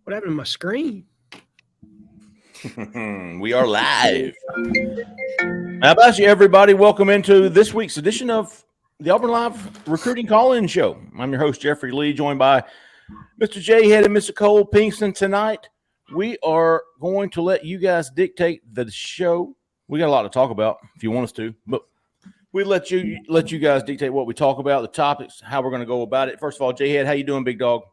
What happened to my screen? We are live. How about you, everybody? Welcome into this week's edition of the Auburn Live Recruiting Call-In Show. I'm your host, Jeffrey Lee, joined by Mr. Jhead and Mr. Cole Pinkston. Tonight, we are going to let you guys dictate the show. We got a lot to talk about if you want us to, but we let you guys dictate what we talk about, the topics, how we're going to go about it. First of all, Jhead, how you doing, big dog?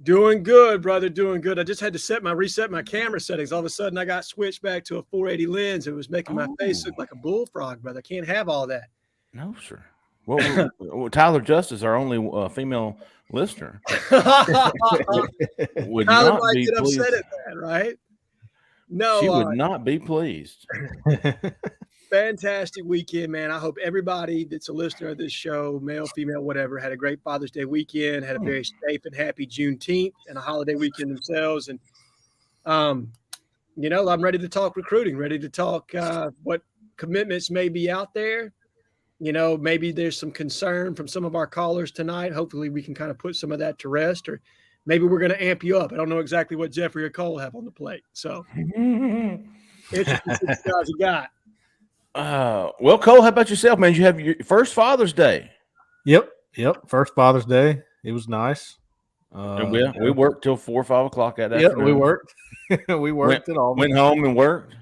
Doing good, brother. Doing good. I just had to reset my camera settings. All of a sudden, I got switched back to a 480 lens. It was making my face look like a bullfrog, brother. I can't have all that. No, sir. Well, Tyler Justice, our only female listener, would Tyler not might be get pleased. upset at that, right? No, She would not be pleased. Fantastic weekend, man. I hope everybody that's a listener of this show, male, female, whatever, had a great Father's Day weekend, had a very safe and happy Juneteenth and a holiday weekend themselves. And, I'm ready to talk recruiting, ready to talk what commitments may be out there. Maybe there's some concern from some of our callers tonight. Hopefully we can kind of put some of that to rest, or maybe we're going to amp you up. I don't know exactly what Jeffrey or Cole have on the plate. So it's what you got. Well, Cole, how about yourself, man? You have your first Father's Day. Yep. First Father's Day. It was nice. We worked till 4 or 5 o'clock that afternoon. afternoon. We worked. We worked at all. Went home and worked.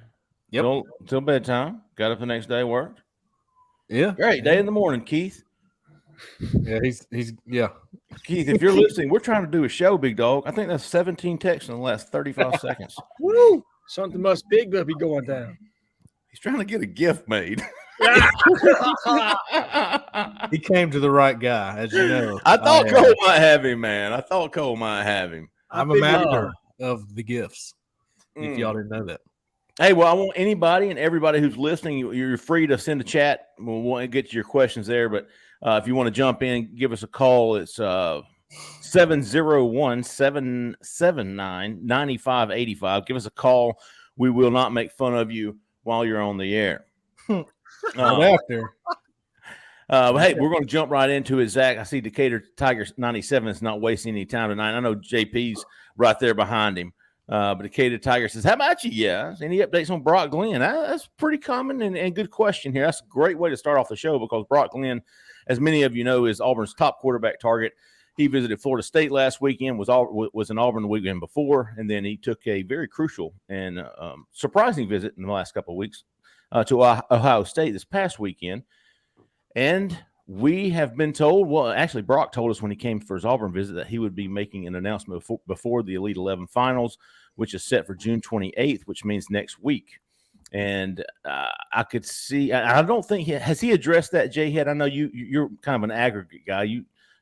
Yep. Till bedtime. Got up the next day, worked. Yeah. Great day in the morning, Keith. Yeah, he's Keith, if you're listening, we're trying to do a show, big dog. I think that's 17 texts in the last 35 seconds. Woo! Something must be going down. He's trying to get a gift made. He came to the right guy, as you know. I thought Cole might have him, man. I'm a master of the gifts, if y'all didn't know that. Hey, well, I want anybody and everybody who's listening, you're free to send a chat. We'll want to get to your questions there, but if you want to jump in, give us a call. It's 701-779-9585. Give us a call. We will not make fun of you while you're on the air. After. Hey, we're going to jump right into it, Zach. I see Decatur Tigers 97 is not wasting any time tonight. I know JP's right there behind him. But Decatur Tigers says, how about you? Yeah. Any updates on Brock Glenn? That's pretty common and good question here. That's a great way to start off the show because Brock Glenn, as many of you know, is Auburn's top quarterback target. He visited Florida State last weekend, was in Auburn the weekend before, and then he took a very crucial and surprising visit in the last couple of weeks to Ohio State this past weekend. And we have been told, well, actually, Brock told us when he came for his Auburn visit that he would be making an announcement before the Elite 11 finals, which is set for June 28th, which means next week. And I could see, I don't think has he addressed that, Jhead? I know you're kind of an aggregate guy.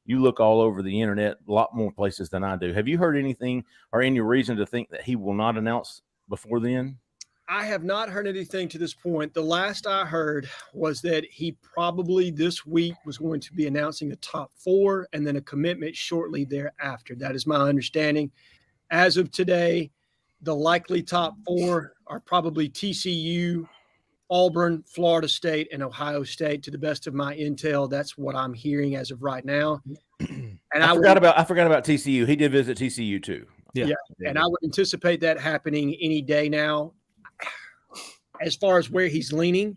You look all over the internet, a lot more places than I do. Have you heard anything or any reason to think that he will not announce before then? I have not heard anything to this point. The last I heard was that he probably this week was going to be announcing the top 4 and then a commitment shortly thereafter. That is my understanding. As of today, the likely top 4 are probably TCU, Auburn, Florida State, and Ohio State. To the best of my intel, that's what I'm hearing as of right now. And I forgot about TCU. He did visit TCU too. Yeah. And I would anticipate that happening any day now. As far as where he's leaning,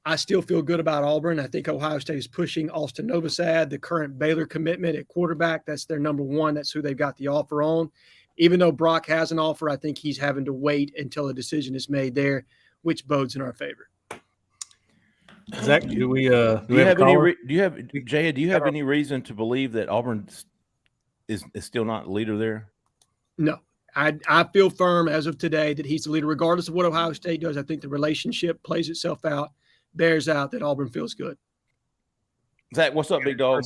I still feel good about Auburn. I think Ohio State is pushing Austin Novosad, the current Baylor commitment at quarterback. That's their number 1. That's who they've got the offer on. Even though Brock has an offer, I think he's having to wait until a decision is made there, which bodes in our favor. Zach, do you have Jhead, do you have any reason to believe that Auburn is still not the leader there? No. I feel firm as of today that he's the leader, regardless of what Ohio State does. I think the relationship plays itself out, bears out that Auburn feels good. Zach, what's up, big dog?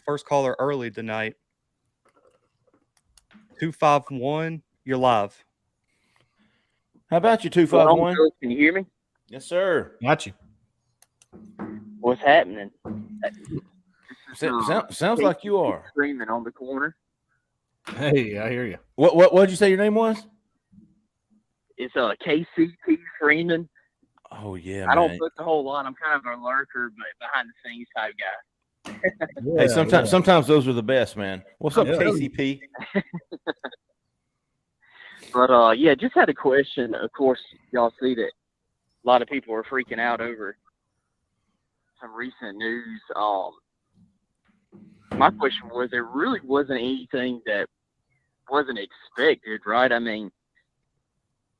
First caller early tonight. 251, you're live. How about you, 251? Can you hear me? Yes, sir. Got you. What's happening? Sounds like you are screaming on the corner. Hey, I hear you. What did you say your name was? It's KCT Freeman. Oh yeah, I don't put the whole lot. I'm kind of a lurker, but behind the scenes type guy. Hey, sometimes those are the best, man. What's up, KCP? But yeah, just had a question. Of course, y'all see that a lot of people are freaking out over some recent news. My question was, there really wasn't anything that wasn't expected, right? I mean,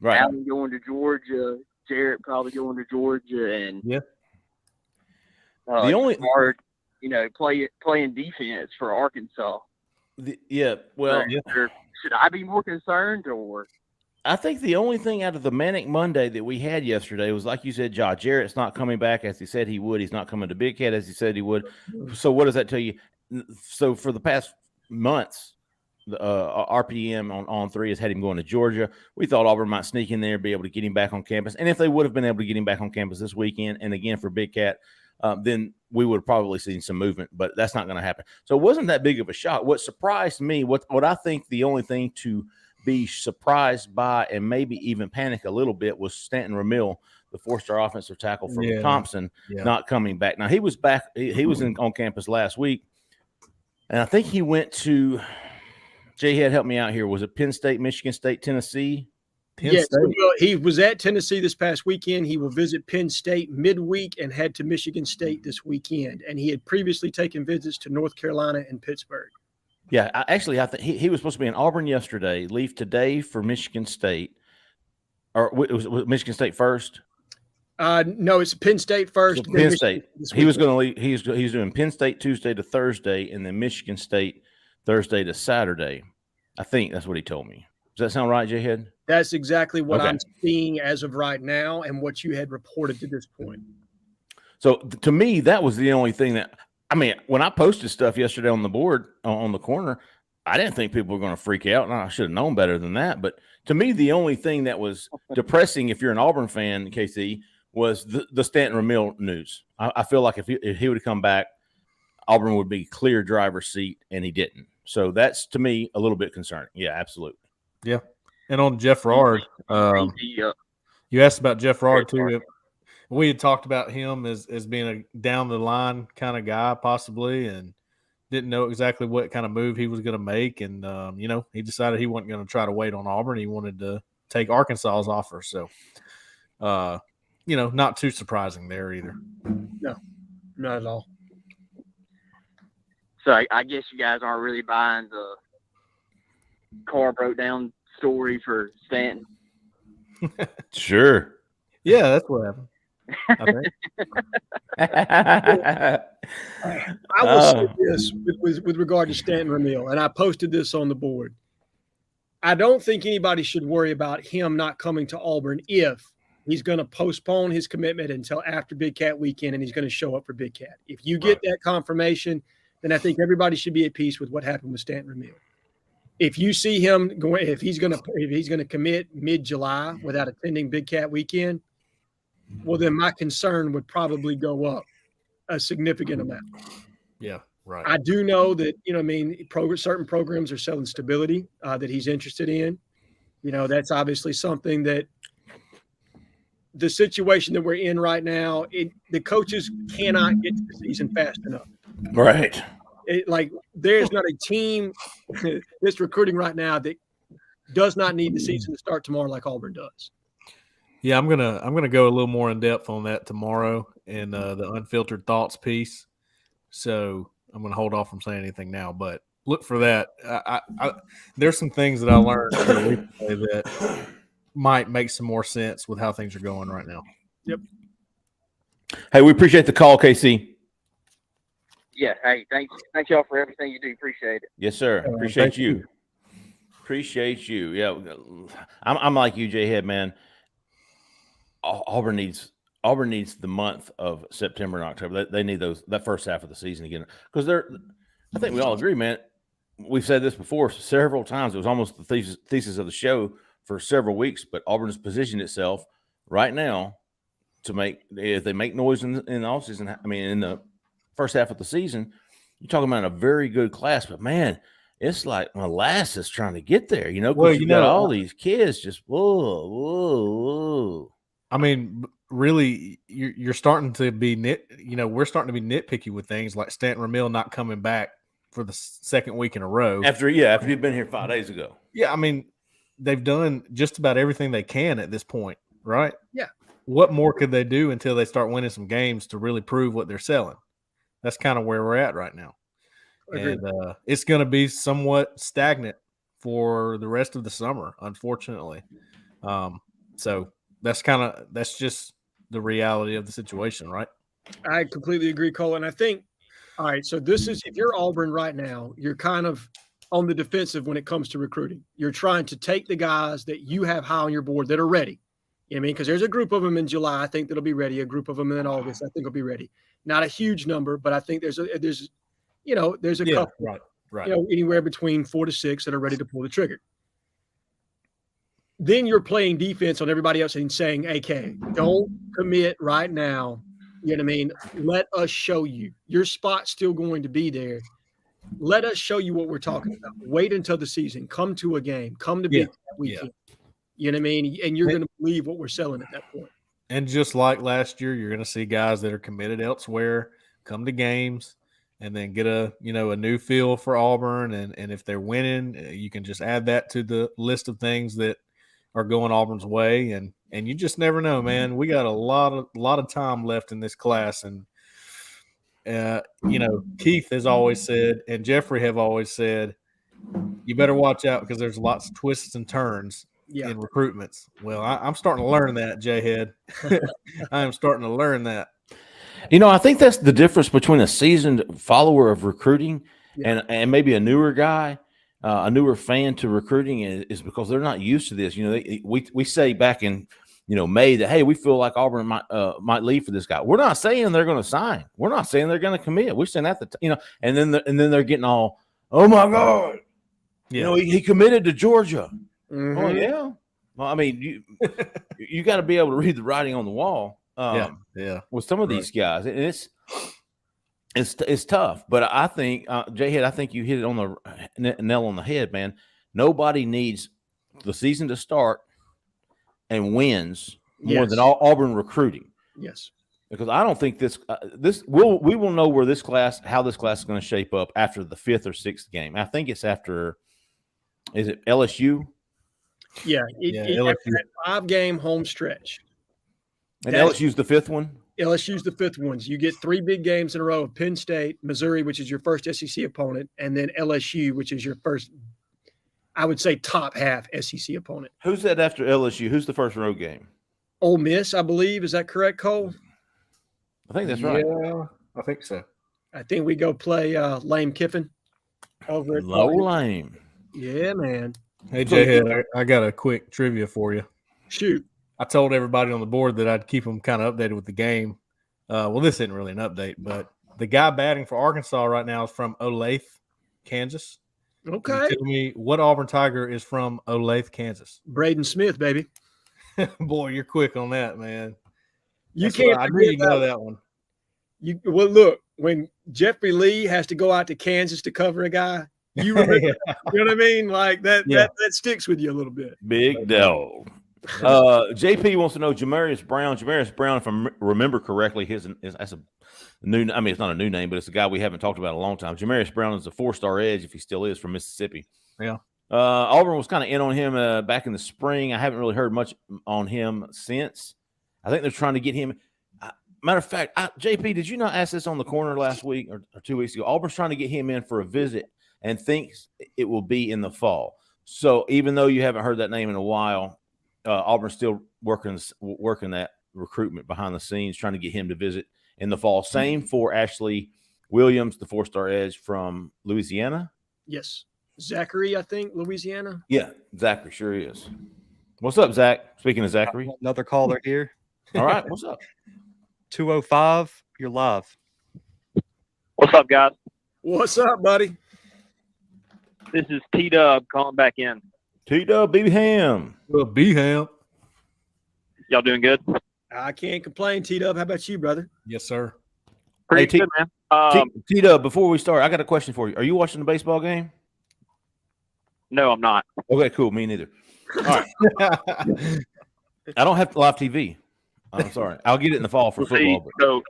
Right. Allen going to Georgia, Jarrett probably going to Georgia, and Yeah. The only Hard, playing defense for Arkansas. Well, Should I be more concerned, or? I think the only thing out of the Manic Monday that we had yesterday was, like you said, Jarrett's not coming back as he said he would. He's not coming to Big Cat as he said he would. So what does that tell you? So for the past months, the RPM on 3 has had him going to Georgia. We thought Auburn might sneak in there, be able to get him back on campus. And if they would have been able to get him back on campus this weekend, and again for Big Cat, then we would have probably seen some movement, but that's not going to happen. So it wasn't that big of a shock. What surprised me, what I think the only thing to be surprised by and maybe even panic a little bit was Stanton Ramil, the 4-star offensive tackle from Thompson, not coming back. Now, he was back. He was on campus last week, and I think he went to Jhead, help me out here. Was it Penn State, Michigan State, Tennessee? Yes, well, he was at Tennessee this past weekend. He will visit Penn State midweek and head to Michigan State this weekend. And he had previously taken visits to North Carolina and Pittsburgh. Yeah, I think he was supposed to be in Auburn yesterday, leave today for Michigan State. Or was Michigan State first? No, it's Penn State first. So Penn State. He was going to leave. He's doing Penn State Tuesday to Thursday, and then Michigan State Thursday to Saturday. I think that's what he told me. Does that sound right, Jhead? That's exactly what I'm seeing as of right now and what you had reported to this point. So to me, that was the only thing that, I mean, when I posted stuff yesterday on the board, on the corner, I didn't think people were going to freak out, and I should have known better than that. But to me, the only thing that was depressing, if you're an Auburn fan, KC, was the Stanton Ramil news. I feel like if he would have come back, Auburn would be clear driver's seat, and he didn't. So that's, to me, a little bit concerning. Yeah, absolutely. Yeah. And on Jeff Rard, you asked about Jeff Rard too. We had talked about him as being a down the line kind of guy, possibly, and didn't know exactly what kind of move he was going to make. And he decided he wasn't going to try to wait on Auburn. He wanted to take Arkansas's offer. So, not too surprising there either. No, not at all. So I guess you guys aren't really buying the car broke down story for Stanton. Sure. Yeah, that's what happened. I will say this with regard to Stanton Ramil, and I posted this on the board. I don't think anybody should worry about him not coming to Auburn if he's going to postpone his commitment until after Big Cat weekend and he's going to show up for Big Cat. If you get that confirmation, then I think everybody should be at peace with what happened with Stanton Ramil. If you see him going, if he's going to commit mid-July without attending Big Cat weekend, well, then my concern would probably go up a significant amount. Yeah, right. I do know that certain programs are selling stability that he's interested in. That's obviously something that the situation that we're in right now. The coaches cannot get to the season fast enough. Right. There's not a team that's recruiting right now that does not need the season to start tomorrow like Auburn does. Yeah, I'm gonna go a little more in depth on that tomorrow in the Unfiltered Thoughts piece. So I'm gonna hold off from saying anything now, but look for that. There's some things that I learned that might make some more sense with how things are going right now. Yep. Hey, we appreciate the call, KC. Yeah. Hey, thanks y'all for everything you do. Appreciate it. Yes, sir. Appreciate you. Appreciate you. Yeah. I'm like you, Jhead, man. Auburn needs the month of September and October. They need that first half of the season again, because I think we all agree, man. We've said this before several times. It was almost the thesis of the show for several weeks, but Auburn has positioned itself right now to if they make noise in the offseason. I mean, in the first half of the season, you're talking about a very good class, but man, it's like molasses trying to get there, because you got all these kids just whoa. I mean, really, you're starting to be we're starting to be nitpicky with things like Stanton Ramil not coming back for the second week in a row after he'd been here 5 days ago. Yeah, I mean, they've done just about everything they can at this point, right? Yeah. What more could they do until they start winning some games to really prove what they're selling? That's kind of where we're at right now. Agreed. And it's going to be somewhat stagnant for the rest of the summer, unfortunately. So that's just the reality of the situation, right? I completely agree, Cole. And I think, all right, so this is, if you're Auburn right now, you're kind of on the defensive when it comes to recruiting. You're trying to take the guys that you have high on your board that are ready. You know what I mean? Because there's a group of them in July, I think, that'll be ready. A group of them in August, I think, will be ready. Not a huge number, but I think there's a couple, right. Anywhere between 4 to 6 that are ready to pull the trigger. Then you're playing defense on everybody else and saying, AK, don't commit right now. You know what I mean? Let us show you. Your spot's still going to be there. Let us show you what we're talking about. Wait until the season. Come to a game. Come to Big Ten weekend. You know what I mean? And you're going to believe what we're selling at that point. And just like last year, you're going to see guys that are committed elsewhere come to games and then get a new feel for Auburn. And if they're winning, you can just add that to the list of things that are going Auburn's way. And you just never know, man. We got a lot of time left in this class. And, Keith has always said, and Jeffrey have always said, you better watch out because there's lots of twists and turns in recruitments. Well, I'm starting to learn that, Jhead. I am starting to learn that. I think that's the difference between a seasoned follower of recruiting and maybe a newer guy, a newer fan to recruiting is because they're not used to this. We say back in May that, hey, we feel like Auburn might leave for this guy. We're not saying they're going to sign. We're not saying they're going to commit. We're saying that and then they're getting all, oh my God, he committed to Georgia. Mm-hmm. Oh yeah. Well, I mean, you got to be able to read the writing on the wall. With some of these guys, and it's tough. But I think Jhead, I think you hit it on the nail on the head, man. Nobody needs the season to start and wins more than Auburn recruiting. Yes, because I don't think we will know how this class is going to shape up after the 5th or 6th game. I think it's after. Is it LSU? Yeah, LSU. That 5-game home stretch. And LSU's the 5th one? LSU's the 5th one. You get 3 big games in a row of Penn State, Missouri, which is your first SEC opponent, and then LSU, which is your first, I would say, top half SEC opponent. Who's that after LSU? Who's the first road game? Ole Miss, I believe. Is that correct, Cole? I think that's right. Yeah, I think so. I think we go play Lane Kiffin over at Lame. Yeah, man. Hey, Jhead, I got a quick trivia for you. Shoot. I told everybody on the board that I'd keep them kind of updated with the game. Well, this isn't really an update, but the guy batting for Arkansas right now is from Olathe, Kansas. Okay. Tell me what Auburn Tiger is from Olathe, Kansas. Braden Smith, baby. Boy, you're quick on that, man. You can't. I knew you know that one. Well, look, when Jeffrey Lee has to go out to Kansas to cover a guy, you remember, you know what I mean? Like that sticks with you a little bit. Big dog. JP wants to know Jamarius Brown. Jamarius Brown, if I remember correctly, that's a new. I mean, it's not a new name, but it's a guy we haven't talked about in a long time. Jamarius Brown is a 4-star edge, if he still is, from Mississippi. Yeah. Auburn was kind of in on him back in the spring. I haven't really heard much on him since. I think they're trying to get him. Matter of fact, JP, did you not ask this on the corner last week or 2 weeks ago? Auburn's trying to get him in for a visit and thinks it will be in the fall. So even though you haven't heard that name in a while, Auburn's still working that recruitment behind the scenes, trying to get him to visit in the fall. Same for Ashley Williams, the 4-star edge from Louisiana. Yes. Zachary, I think, Louisiana. Yeah, Zachary sure is. What's up, Zach? Speaking of Zachary. Another caller here. All right, what's up? 205, you're live. What's up, guys? What's up, buddy? This is T-Dub calling back in. T-Dub, B-Ham. Well, B-Ham. Y'all doing good? I can't complain, T-Dub. How about you, brother? Yes, sir. Pretty Hey, good, man. T-Dub, before we start, I got a question for you. Are you watching the baseball game? No, I'm not. Okay, cool. Me neither. All right. I don't have live TV. I'm sorry. I'll get it in the fall for football. So,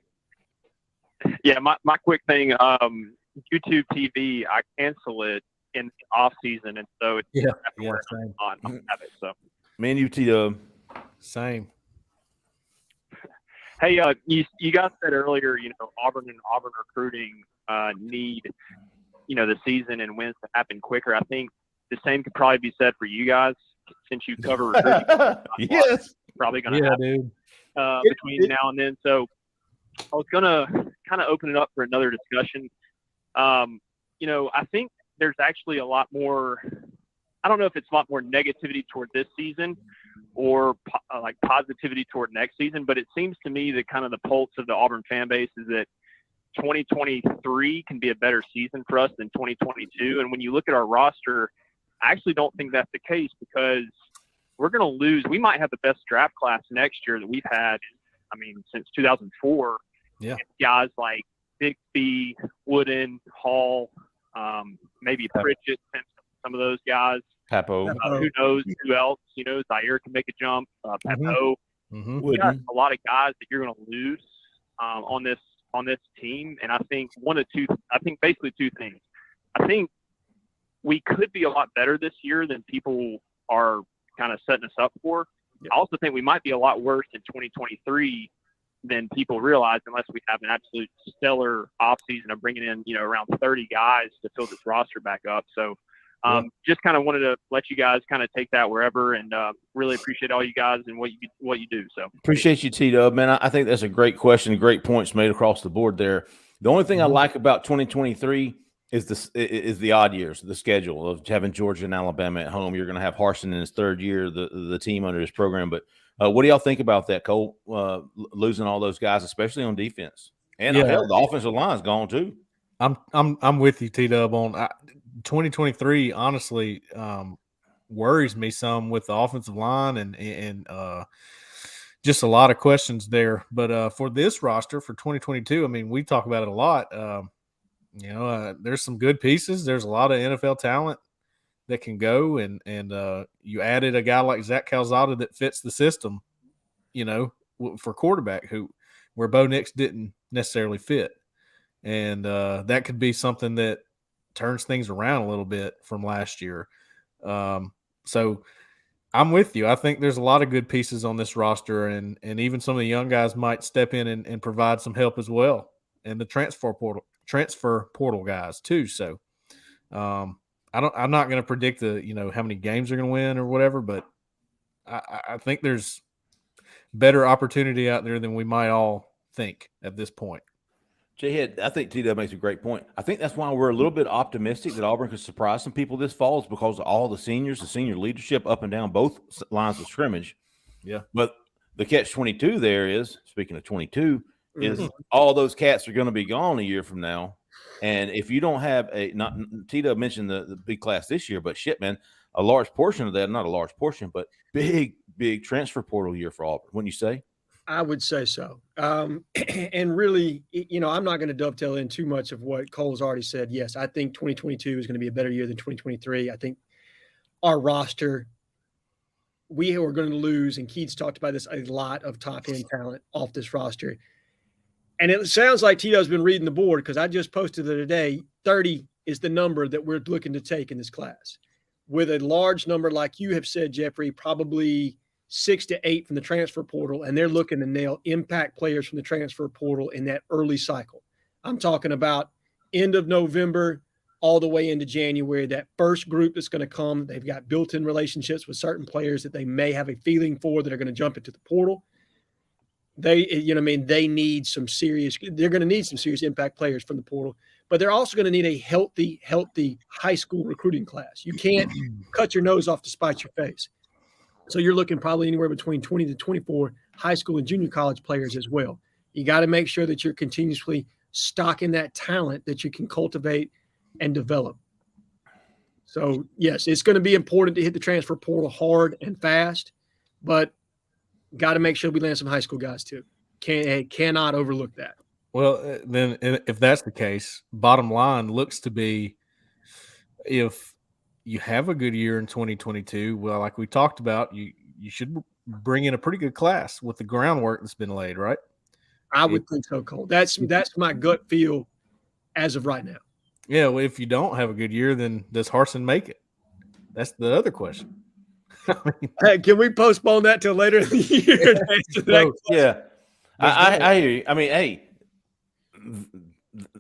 yeah, my quick thing, YouTube TV, I cancel it in off season, and so it's Yeah, same. On habit. So, Me and you, T-Dub. Same. Hey, you guys said earlier, Auburn and Auburn recruiting need, the season and wins to happen quicker. I think the same could probably be said for you guys since you cover recruiting. Yes, probably going to happen between now and then. So I was going to kind of open it up for another discussion. I think there's actually a lot more. I don't know if it's a lot more negativity toward this season or like positivity toward next season, but it seems to me that kind of the pulse of the Auburn fan base is that 2023 can be a better season for us than 2022. And when you look at our roster, I actually don't think that's the case because we're going to lose. We might have the best draft class next year that we've had, since 2004. Yeah. Guys like Bixby, Wooden, Hall, maybe Pritchett, some of those guys. Papo. Who knows who else? Zaire can make a jump. Papo. We got a lot of guys that you're going to lose on this team, and I think basically two things. I think we could be a lot better this year than people are kind of setting us up for. I also think we might be a lot worse in 2023 than people realize unless we have an absolute stellar offseason of bringing in, around 30 guys to fill this roster back up. So just kind of wanted to let you guys kind of take that wherever, and really appreciate all you guys and what you do. So appreciate you, T-Dub, man. I think that's a great question, great points made across the board there. The only thing I like about 2023 is the odd years, the schedule of having Georgia and Alabama at home. You're going to have Harsin in his third year, the team under his program. But what do y'all think about that, Cole, losing all those guys, especially on defense? And hell, the offensive line's gone too. I'm with you, T-Dub, on 2023. Honestly, worries me some with the offensive line and just a lot of questions there. But for this roster for 2022, we talk about it a lot. There's some good pieces. There's a lot of NFL talent that can go, and you added a guy like Zach Calzada that fits the system, for quarterback where Bo Nix didn't necessarily fit. And that could be something that turns things around a little bit from last year. So I'm with you. I think there's a lot of good pieces on this roster, and even some of the young guys might step in and provide some help as well. And the transfer portal guys too. So I'm not going to predict how many games they're going to win or whatever, but I think there's better opportunity out there than we might all think at this point. Jhead, I think T-Dub makes a great point. I think that's why we're a little bit optimistic that Auburn could surprise some people this fall, is because of all the seniors, the senior leadership up and down both lines of scrimmage. Yeah. But the catch-22 there is, speaking of 22, is all those cats are going to be gone a year from now. And if you don't have T-Dub mentioned the big class this year, but shit, man, a large portion of that, not a large portion, but big transfer portal year for Auburn, wouldn't you say? I would say so. And really, I'm not going to dovetail in too much of what Cole's already said. Yes, I think 2022 is going to be a better year than 2023. I think our roster, we are going to lose, and Keith's talked about this, a lot of top-end talent off this roster. And it sounds like Tito's been reading the board, because I just posted it today. 30 is the number that we're looking to take in this class, with a large number, like you have said, Jeffrey, probably 6 to 8 from the transfer portal, and they're looking to nail impact players from the transfer portal in that early cycle. I'm talking about end of November all the way into January, that first group that's going to come. They've got built-in relationships with certain players that they may have a feeling for that are going to jump into the portal. They need some serious – they're going to need some serious impact players from the portal, but they're also going to need a healthy high school recruiting class. You can't cut your nose off to spite your face. So you're looking probably anywhere between 20 to 24 high school and junior college players as well. You got to make sure that you're continuously stocking that talent that you can cultivate and develop. So, yes, it's going to be important to hit the transfer portal hard and fast, but got to make sure we land some high school guys too. Cannot overlook that. Well, then if that's the case, bottom line looks to be, if you have a good year in 2022, well, like we talked about, you should bring in a pretty good class with the groundwork that's been laid, right? I would think so, Cole. That's my gut feel as of right now. Yeah, well, if you don't have a good year, then does Harsin make it? That's the other question. Hey, can we postpone that till later in the year? Yeah, I hear you. I mean, hey,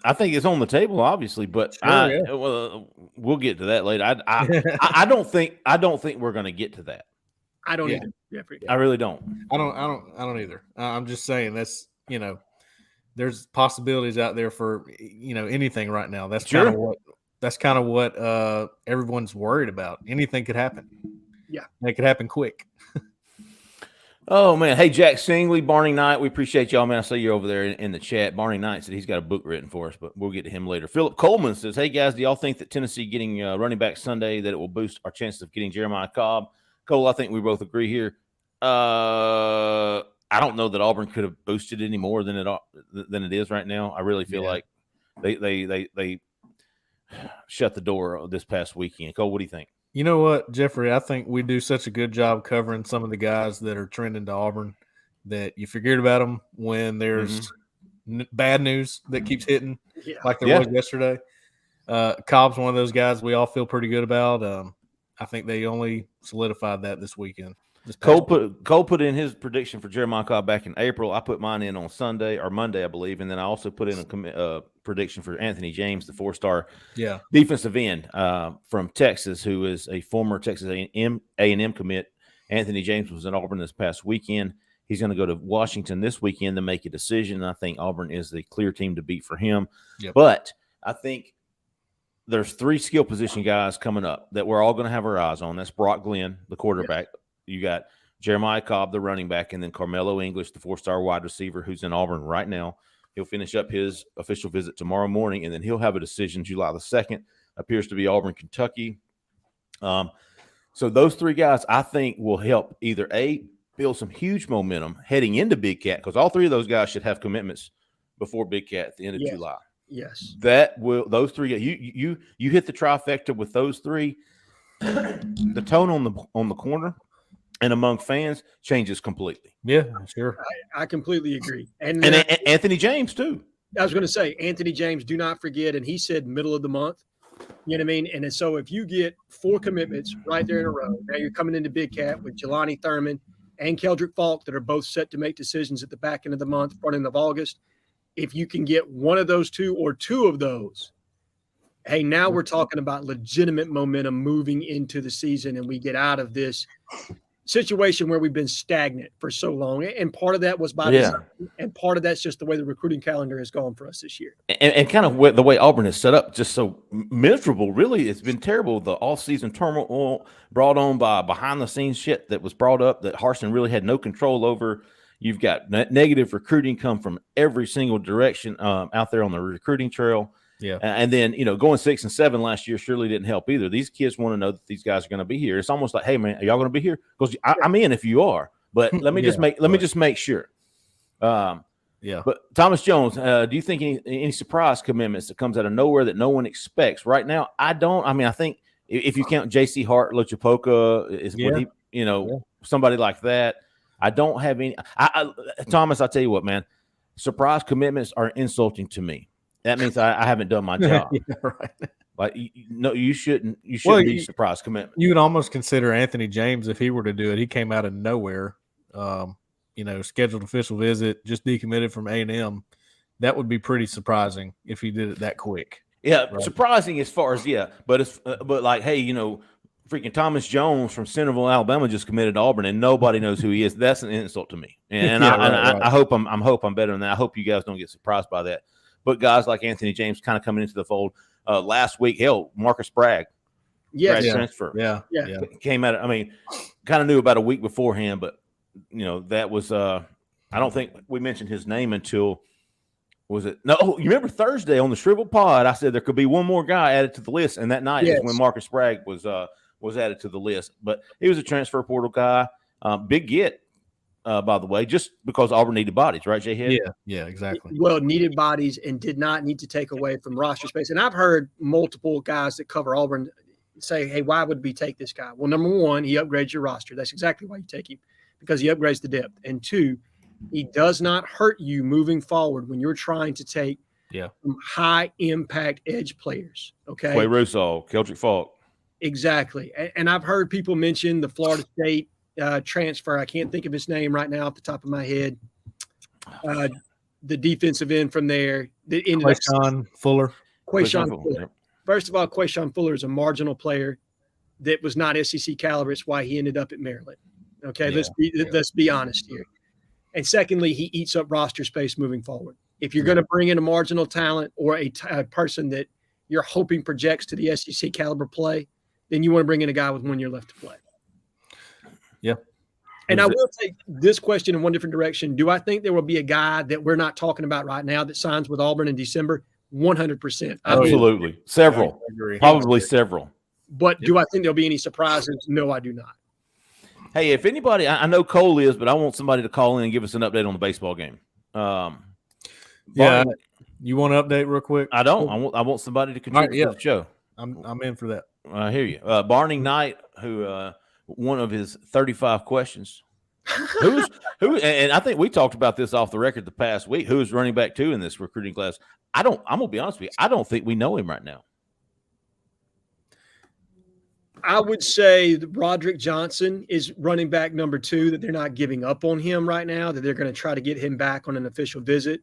I think it's on the table, obviously, but we'll get to that later. I don't think we're going to get to that. I don't either. I really don't. I don't either. I'm just saying that's there's possibilities out there for anything right now. That's kind of what everyone's worried about. Anything could happen. Yeah, it could happen quick. Oh man, hey Jack Singley, Barney Knight, we appreciate y'all, man. I see you're over there in the chat. Barney Knight said he's got a book written for us, but we'll get to him later. Philip Coleman says, "Hey guys, do y'all think that Tennessee getting running back Sunday that it will boost our chances of getting Jeremiah Cobb?" Cole, I think we both agree here. I don't know that Auburn could have boosted any more than it is right now. I really feel like they shut the door this past weekend. Cole, what do you think? You know what, Jeffrey? I think we do such a good job covering some of the guys that are trending to Auburn that you forget about them when there's bad news that keeps hitting, like there was yesterday. Cobb's one of those guys we all feel pretty good about. I think they only solidified that this weekend. Cole put in his prediction for Jeremiah Cobb back in April. I put mine in on Sunday or Monday, I believe, and then I also put in a prediction for Anthony James, the 4-star defensive end from Texas, who is a former Texas A&M commit. Anthony James was in Auburn this past weekend. He's going to go to Washington this weekend to make a decision. I think Auburn is the clear team to beat for him. Yep. But I think there's 3 skill position guys coming up that we're all going to have our eyes on. That's Brock Glenn, the quarterback. Yep. You got Jeremiah Cobb, the running back, and then Carmelo English, the 4-star wide receiver who's in Auburn right now. He'll finish up his official visit tomorrow morning, and then he'll have a decision July the 2nd. Appears to be Auburn, Kentucky. So those 3 guys, I think, will help either build some huge momentum heading into Big Cat, because all 3 of those guys should have commitments before Big Cat at the end of July. Yes, those 3. You hit the trifecta with those 3. The tone on the corner and among fans changes completely. Yeah, sure. I completely agree. And Anthony James too. I was going to say Anthony James, do not forget, and he said middle of the month. You know what I mean? And so if you get 4 commitments right there in a row, now you're coming into Big Cat with Jelani Thurman and Keldrick Falk that are both set to make decisions at the back end of the month, front end of August. If you can get one of those 2 or 2 of those, hey, now we're talking about legitimate momentum moving into the season, and we get out of this situation where we've been stagnant for so long. And part of that was by design, and part of that's just the way the recruiting calendar has gone for us this year. And kind of the way Auburn is set up, just so miserable, really. It's been terrible. The off-season turmoil brought on by behind-the-scenes shit that was brought up that Harsin really had no control over. You've got negative recruiting come from every single direction out there on the recruiting trail. Yeah. And then, going 6 and 7 last year surely didn't help either. These kids want to know that these guys are going to be here. It's almost like, hey man, are y'all going to be here? Because I'm in if you are, but let me just make sure. But Thomas Jones, do you think any surprise commitments that comes out of nowhere that no one expects right now? I don't. I mean, I think if you count J.C. Hart, Lochapoka is what he, somebody like that. I don't have any. Thomas, I'll tell you what, man, surprise commitments are insulting to me. That means I haven't done my job. Right. Like, you shouldn't be surprised commitment. You would almost consider Anthony James, if he were to do it, he came out of nowhere, scheduled official visit, just decommitted from A&M. That would be pretty surprising if he did it that quick. Yeah, right. Surprising as far as, but it's but like, hey, freaking Thomas Jones from Centerville, Alabama just committed to Auburn, and nobody knows who he is. That's an insult to me. And I hope I'm better than that. I hope you guys don't get surprised by that. But guys like Anthony James kind of coming into the fold last week. Hell, Marcus Bragg, transfer, came out. I mean, kind of knew about a week beforehand, but that was. I don't think we mentioned his name until was it? No, you remember Thursday on the Shrivel Pod? I said there could be one more guy added to the list, and that night is when Marcus Bragg was added to the list. But he was a transfer portal guy, big get. By the way, just because Auburn needed bodies, right, Jhead? Yeah, exactly. Well, needed bodies and did not need to take away from roster space. And I've heard multiple guys that cover Auburn say, hey, why would we take this guy? Well, number one, he upgrades your roster. That's exactly why you take him, because he upgrades the depth. And 2, he does not hurt you moving forward when you're trying to take Some high impact edge players. Okay. Quay Russaw, Keldrick Falk. Exactly. And I've heard people mention the Florida State transfer. I can't think of his name right now off the top of my head. The defensive end from there. Quayshawn Fuller. Fuller. First of all, Quayshawn Fuller is a marginal player that was not SEC caliber. It's why he ended up at Maryland. Okay, let's be honest here. And secondly, he eats up roster space moving forward. If you're going to bring in a marginal talent or a person that you're hoping projects to the SEC caliber play, then you want to bring in a guy with 1 year left to play. Yeah. And I will take this question in one different direction. Do I think there will be a guy that we're not talking about right now that signs with Auburn in December? 100%. Absolutely. Several. Probably several. But do I think there'll be any surprises? No, I do not. Hey, if anybody, I know Cole is, but I want somebody to call in and give us an update on the baseball game. Yeah. You want to update real quick? I don't. I want somebody to contribute to the show. I'm in for that. I hear you. Barney Knight, who one of his 35 questions. who? And I think we talked about this off the record the past week. Who is running back 2 in this recruiting class? I'm gonna be honest with you. I don't think we know him right now. I would say that Roderick Johnson is running back number 2, that they're not giving up on him right now, that they're going to try to get him back on an official visit.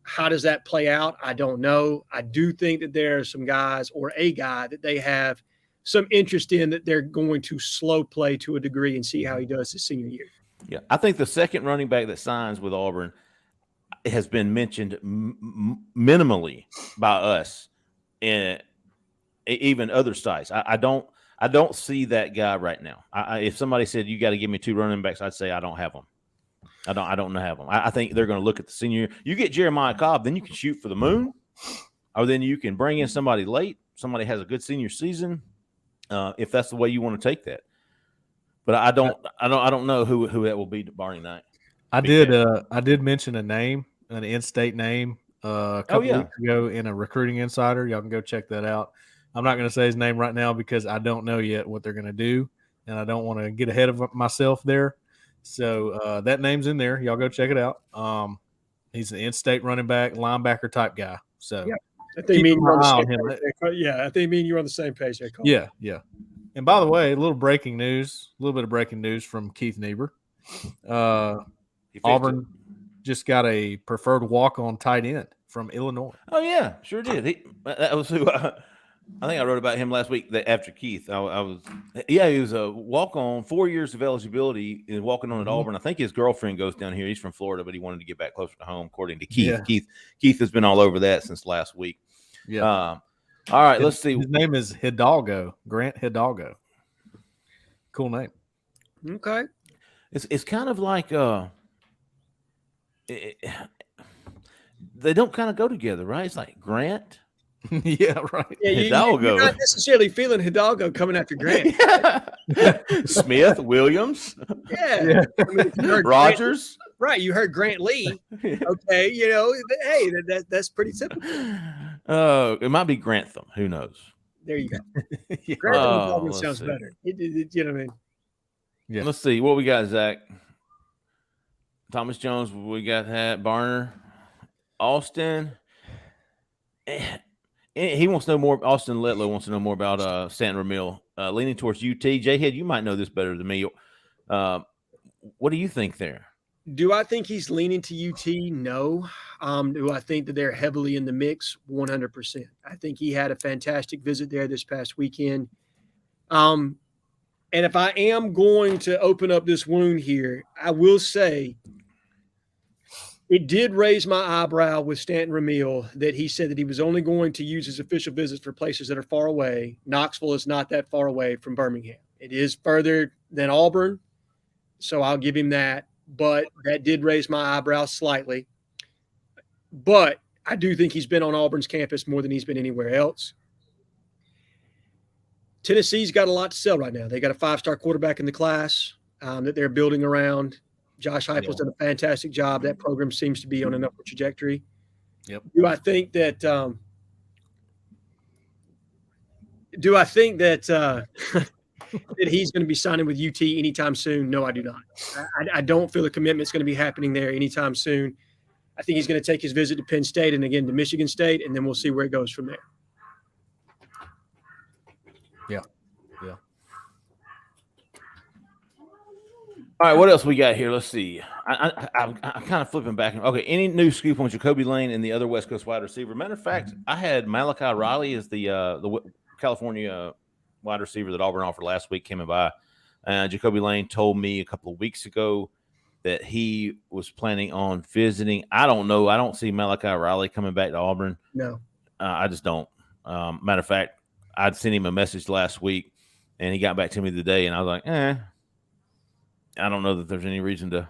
How does that play out? I don't know. I do think that there are some guys or a guy that they have some interest in that they're going to slow play to a degree and see how he does his senior year. Yeah, I think the second running back that signs with Auburn has been mentioned minimally by us and even other sites. I don't see that guy right now. If somebody said you got to give me 2 running backs, I'd say I don't have them. I don't have them. I think they're going to look at the senior year. You get Jeremiah Cobb, then you can shoot for the moon, or then you can bring in somebody late. Somebody has a good senior season, if that's the way you want to take that. But I don't know who that will be to Barney Knight. I did mention a name, an in-state name, a couple weeks ago in a Recruiting Insider. Y'all can go check that out. I'm not going to say his name right now because I don't know yet what they're going to do, and I don't want to get ahead of myself there. So that name's in there. Y'all go check it out. He's an in-state running back, linebacker type guy. So I think you're on the same page there, Cole. Yeah. And by the way, a little bit of breaking news from Keith Niebuhr. Auburn just got a preferred walk-on tight end from Illinois. Oh yeah, sure did. That was who. I think I wrote about him last week. After Keith, he was a walk-on, 4 years of eligibility, and walking on at Auburn. I think his girlfriend goes down here. He's from Florida, but he wanted to get back closer to home, according to Keith. Yeah. Keith has been all over that since last week. Yeah. All right, let's see. His name is Hidalgo, Grant Hidalgo. Cool name. Okay. It's kind of like they don't kind of go together, right? It's like Grant. Yeah, right. Yeah, you're not necessarily feeling Hidalgo coming after Grant. Smith, Williams. Yeah. I mean, Rogers. Right. You heard Grant Lee. Okay. Hey, that's pretty simple. It might be Grantham. Who knows? There you go. Grantham sounds better. You know what I mean? Yeah. Let's see. What we got, Zach? Thomas Jones. We got that. Barner. Austin. He wants to know more. Austin Letlow wants to know more about Stanton Ramil leaning towards UT. Jhead, you might know this better than me. What do you think there? Do I think he's leaning to UT? No. Do I think that they're heavily in the mix? 100%. I think he had a fantastic visit there this past weekend. And if I am going to open up this wound here, I will say it did raise my eyebrow with Stanton Ramil that he said that he was only going to use his official visits for places that are far away. Knoxville is not that far away from Birmingham. It is further than Auburn, so I'll give him that. But that did raise my eyebrow slightly. But I do think he's been on Auburn's campus more than he's been anywhere else. Tennessee's got a lot to sell right now. They got a 5-star quarterback in the class that they're building around. Josh Heupel's done a fantastic job. That program seems to be on an upward trajectory. Yep. Do I think that that he's going to be signing with UT anytime soon? No, I do not. I don't feel the commitment's going to be happening there anytime soon. I think he's going to take his visit to Penn State and again to Michigan State, and then we'll see where it goes from there. Yeah. All right, what else we got here? Let's see. I'm kind of flipping back. Okay, any new scoop on Jacoby Lane and the other West Coast wide receiver? Matter of fact, I had Malachi Riley as the California wide receiver that Auburn offered last week coming by. Jacoby Lane told me a couple of weeks ago that he was planning on visiting. I don't know. I don't see Malachi Riley coming back to Auburn. No. I just don't. Matter of fact, I'd sent him a message last week, and he got back to me today, and I was like, I don't know that there's any reason to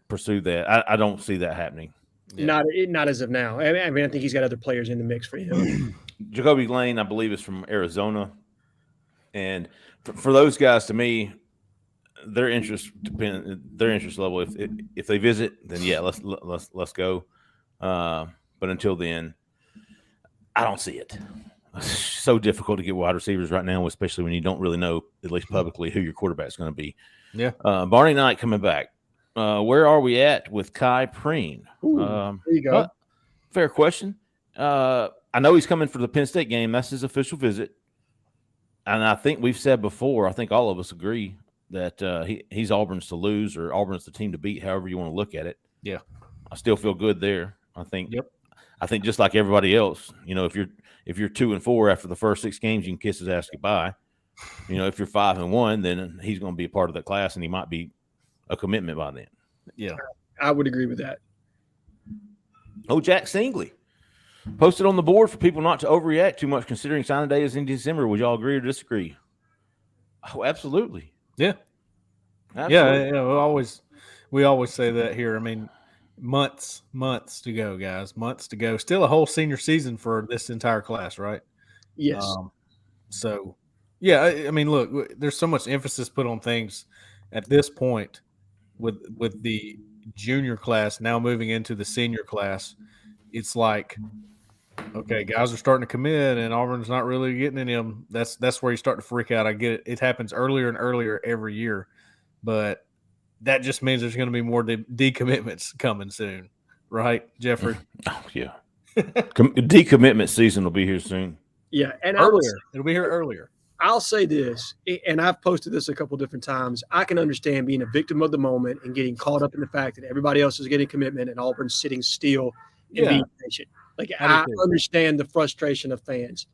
pursue that. I don't see that happening. Yeah. Not as of now. I mean, I think he's got other players in the mix for him. Jacoby Lane, I believe, is from Arizona, and for those guys, to me, their interest level. If they visit, then yeah, let's go. But until then, I don't see it. It's so difficult to get wide receivers right now, especially when you don't really know, at least publicly, who your quarterback is going to be. Yeah. Barney Knight coming back. Where are we at with Kai Preen? There you go. Fair question. I know he's coming for the Penn State game. That's his official visit. And I think we've said before, I think all of us agree that he's Auburn's to lose or Auburn's the team to beat, however you want to look at it. Yeah. I still feel good there. I think Yep. I think just like everybody else, if you're 2-4 after the first 6 games, you can kiss his ass goodbye. If you're 5-1, then he's going to be a part of the class, and he might be a commitment by then. Yeah, I would agree with that. Oh, Jack Singley posted on the board for people not to overreact too much, considering signing day is in December. Would y'all agree or disagree? Oh, absolutely. Yeah. Absolutely. Yeah. We always say that here. I mean, months to go, guys. Months to go. Still a whole senior season for this entire class, right? Yes. So, yeah, I mean, look, there's so much emphasis put on things at this point with the junior class now moving into the senior class. It's like, okay, guys are starting to commit, and Auburn's not really getting any of them. That's where you start to freak out. I get it. It happens earlier and earlier every year, but that just means there's going to be more decommitments coming soon, right, Jeffrey? Oh, yeah. Decommitment season will be here soon. Yeah, and it'll be here earlier. I'll say this, and I've posted this a couple different times. I can understand being a victim of the moment and getting caught up in the fact that everybody else is getting commitment and Auburn's sitting still and being patient. Like, I understand the frustration of fans.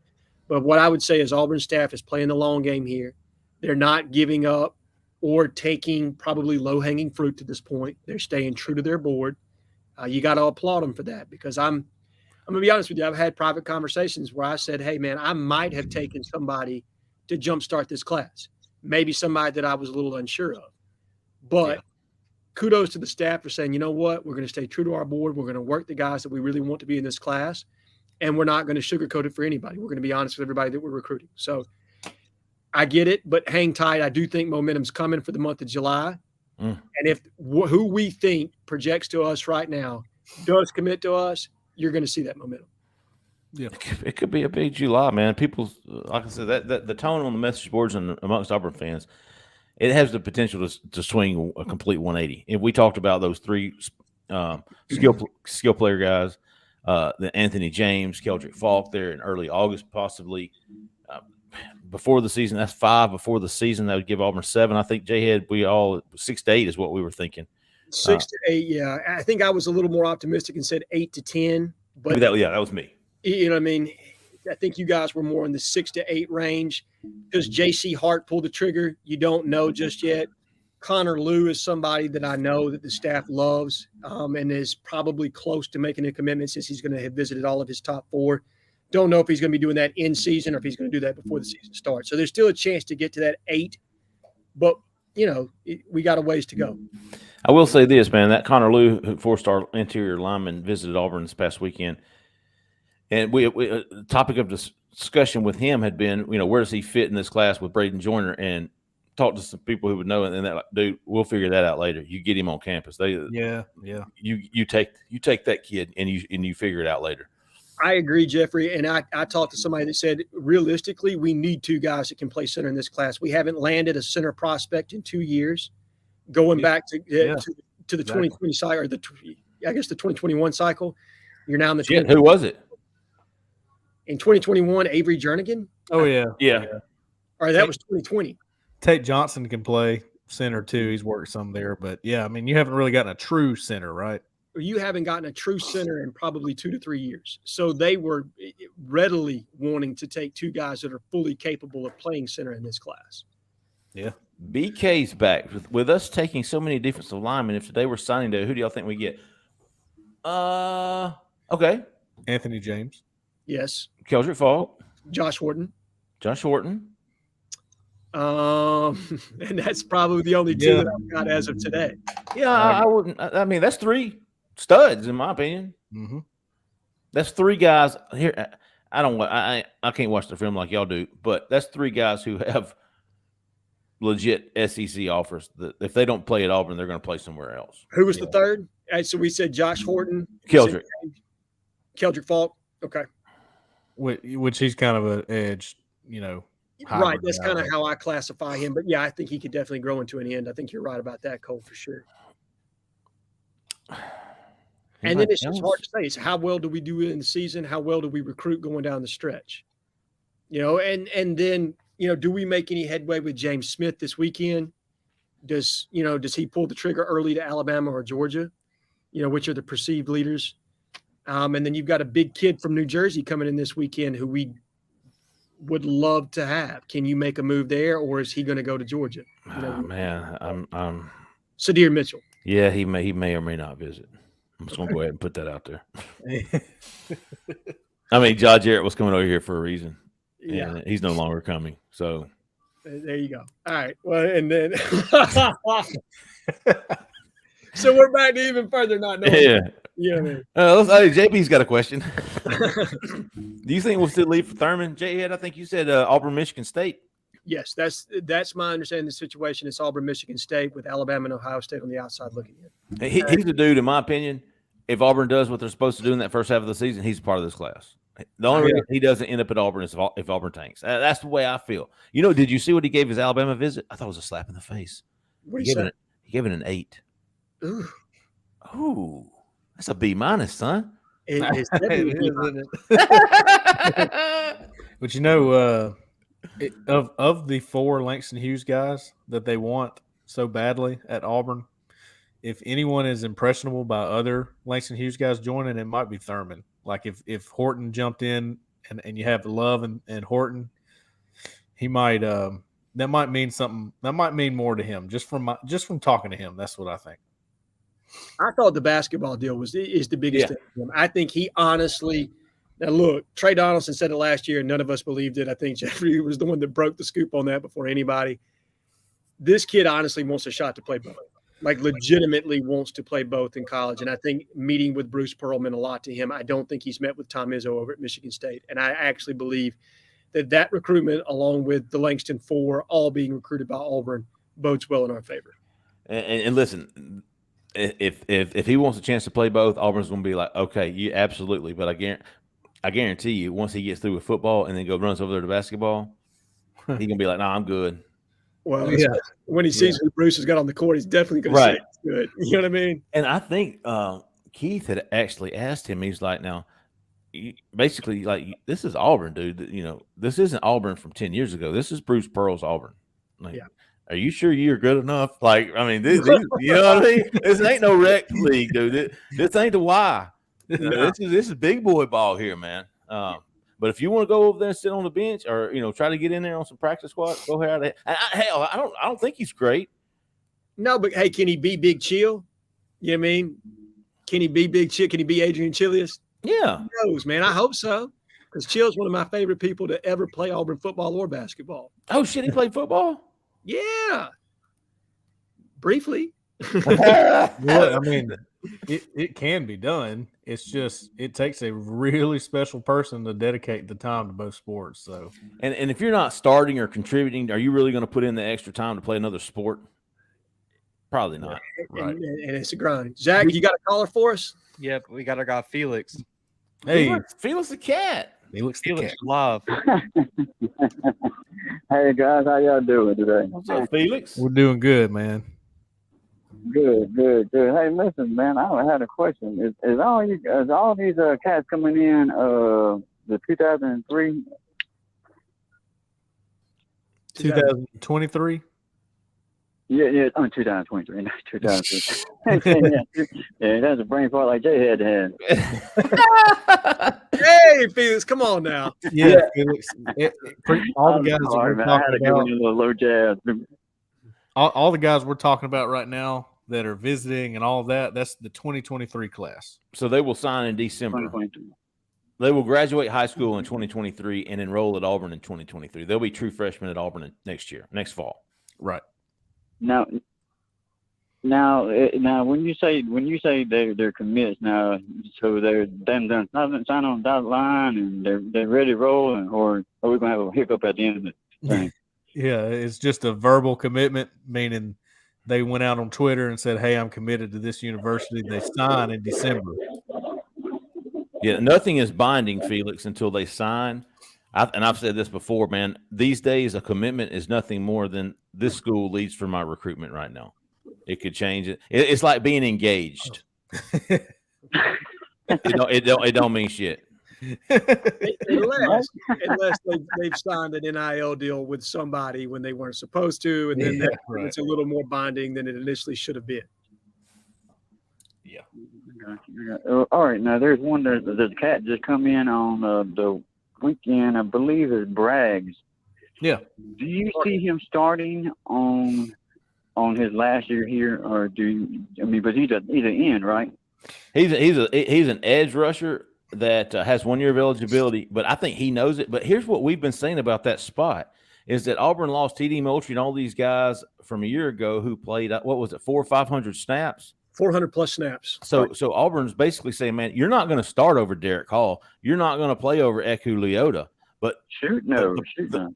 But what I would say is Auburn staff is playing the long game here. They're not giving up or taking probably low-hanging fruit to this point. They're staying true to their board. You got to applaud them for that, because I'm going to be honest with you. I've had private conversations where I said, hey, man, I might have taken somebody to jumpstart this class, maybe somebody that I was a little unsure of. But kudos to the staff for saying, you know what, we're going to stay true to our board. We're going to work the guys that we really want to be in this class, and we're not going to sugarcoat it for anybody. We're going to be honest with everybody that we're recruiting. So I get it, but hang tight. I do think momentum's coming for the month of July. And if who we think projects to us right now does commit to us, you're going to see that momentum. Yeah, it could be a big July, man. People, like I said, that the tone on the message boards and amongst Auburn fans, it has the potential to swing a complete 180. If we talked about those 3 skill player guys, the Anthony James, Keldrick Falk there in early August, possibly before the season. That's 5 before the season. That would give Auburn 7. I think Jhead, 6 to 8 is what we were thinking. 6 to 8, yeah. I think I was a little more optimistic and said 8 to 10. But that was me. You know what I mean? I think you guys were more in the 6 to 8 range. Does J.C. Hart pull the trigger? You don't know just yet. Connor Liu is somebody that I know that the staff loves and is probably close to making a commitment since he's going to have visited all of his top 4. Don't know if he's going to be doing that in season or if he's going to do that before the season starts. So there's still a chance to get to that 8. But, we got a ways to go. I will say this, man. That Connor Liu, 4-star interior lineman, visited Auburn this past weekend. And the topic of discussion with him had been, where does he fit in this class with Braden Joyner? And talked to some people who would know, and they're like, dude, we'll figure that out later. You get him on campus. You take that kid and you figure it out later. I agree, Jeffrey. And I talked to somebody that said, realistically, we need 2 guys that can play center in this class. We haven't landed a center prospect in 2 years, going back to the 2020 cycle or the I guess the 2021 cycle. You're now in the Shit, who was it? In 2021, Avery Jernigan. Oh yeah. Or that was 2020. Tate Johnson can play center too. He's worked some there, but yeah, I mean, you haven't really gotten a true center, right? You haven't gotten a true center in probably 2 to 3 years. So they were readily wanting to take 2 guys that are fully capable of playing center in this class. Yeah. BK's back. With us taking so many defensive linemen, if today we're signing day, who do y'all think we get? Okay. Anthony James. Yes. Keldrick Falk. Josh Horton. Josh Horton. And that's probably the only 2 that I've got as of today. Yeah, I wouldn't. I mean, that's 3 studs in my opinion. Mm-hmm. That's 3 guys here. I can't watch the film like y'all do, but that's 3 guys who have legit SEC offers. That if they don't play at Auburn, they're going to play somewhere else. Who was the third? So we said Josh Horton, Keldrick Falk. Okay, which he's kind of an edge, right. That's kind of how I classify him. But yeah, I think he could definitely grow into an end. I think you're right about that, Cole, for sure. And then it's just hard to say. It's how well do we do in the season? How well do we recruit going down the stretch? And then, do we make any headway with James Smith this weekend? Does he pull the trigger early to Alabama or Georgia, which are the perceived leaders? And then you've got a big kid from New Jersey coming in this weekend who we would love to have. Can you make a move there, or is he going to go to Georgia? Man, I'm Sadir Mitchell. Yeah, he may or may not visit. I'm just going to go ahead and put that out there. I mean, John Jarrett was coming over here for a reason. Yeah. And he's no longer coming. So there you go. All right. Well, and then so we're back to even further not knowing. Yeah. You know what I mean? JB's got a question. Do you think we'll still leave for Thurman? Jhead, I think you said Auburn, Michigan State. Yes, that's my understanding of the situation. It's Auburn, Michigan State with Alabama and Ohio State on the outside looking in. He's the dude, in my opinion. If Auburn does what they're supposed to do in that first half of the season, he's part of this class. The only reason he doesn't end up at Auburn is if Auburn tanks. That's the way I feel. Did you see what he gave his Alabama visit? I thought it was a slap in the face. What he said? He gave it an 8. Ooh, that's a B-, son. It is, isn't it? But of the 4 Langston Hughes guys that they want so badly at Auburn, if anyone is impressionable by other Langston Hughes guys joining, it might be Thurman. Like if Horton jumped in and you have Love and Horton, he might that might mean something. That might mean more to him just from talking to him. That's what I think. I thought the basketball deal is the biggest thing for him. I think he honestly. Now, look, Trey Donaldson said it last year, and none of us believed it. I think Jeffrey was the one that broke the scoop on that before anybody. This kid honestly wants a shot to play both, like legitimately wants to play both in college. And I think meeting with Bruce Pearl meant a lot to him. I don't think he's met with Tom Izzo over at Michigan State. And I actually believe that recruitment, along with the Langston 4, all being recruited by Auburn, bodes well in our favor. And listen, if he wants a chance to play both, Auburn's going to be like, okay, you absolutely. But I guarantee you, once he gets through with football and then runs over there to basketball, he's going to be like, nah, I'm good. Well, when he sees who Bruce has got on the court, he's definitely going to say it's good. You know what I mean? And I think Keith had actually asked him, he's like, now, basically, like, this is Auburn, dude. This isn't Auburn from 10 years ago. This is Bruce Pearl's Auburn. Like, are you sure you're good enough? Like, I mean, this you know what I mean? This ain't no rec league, dude. This ain't the Y. This is big boy ball here, man. But if you want to go over there and sit on the bench, or try to get in there on some practice squad, go ahead. Hell, I don't think he's great. No, but hey, can he be Big Chill? You know what I mean? Can he be Big Chill? Can he be Adrian Chilius? Yeah, who knows, man? I hope so, because Chill's one of my favorite people to ever play Auburn football or basketball. Oh shit, he played football? Yeah, briefly. I mean. It can be done. It's just it takes a really special person to dedicate the time to both sports. So, and if you're not starting or contributing, are you really going to put in the extra time to play another sport? Probably not. Right. And it's a grind. Zach, you got a caller for us? Yep, we got our guy Felix. Hey, Felix the cat. Felix live. Hey guys, how y'all doing today? What's up, Felix? We're doing good, man. Good. Hey, listen, man, I had a question. Is all these cats coming in the 2003? 2023. Yeah, 2023, not 2003. yeah, that's a brain fart like Jhead had. Hey, Felix, come on now. Yeah, Felix. All the guys that we're man. I had talking to give about, him a little low jab. all the guys we're talking about right now that are visiting and all of that, that's the 2023 class. So they will sign in December. 2023. They will graduate high school in 2023 and enroll at Auburn in 2023. They'll be true freshmen at Auburn next fall. Right. Now, when you say they're commits now, so they're done sign on the dotted line and they're ready to roll, or are we gonna have a hiccup at the end of the thing? Yeah, it's just a verbal commitment, meaning they went out on Twitter and said, "Hey, I'm committed to this university." They sign in December. Yeah, nothing is binding, Felix, until they sign. And I've said this before, man. These days, a commitment is nothing more than this school leads for my recruitment right now. It could change it. It's like being engaged. It don't mean shit. Unless they've signed an NIL deal with somebody when they weren't supposed to, and then it's a little more binding than it initially should have been. Yeah. All right. Now there's one. There's a cat just come in on the weekend. I believe it's Bragg's. Yeah. Do you see him starting on his last year here, or do you? I mean, but he's an end, right? He's an edge rusher that has 1 year of eligibility, but I think he knows it. But here's what we've been saying about that spot is that Auburn lost TD Moultrie and all these guys from a year ago who played, 400 or 500 snaps? 400 plus snaps. So Auburn's basically saying, man, you're not going to start over Derek Hall. You're not going to play over Eku Leota. But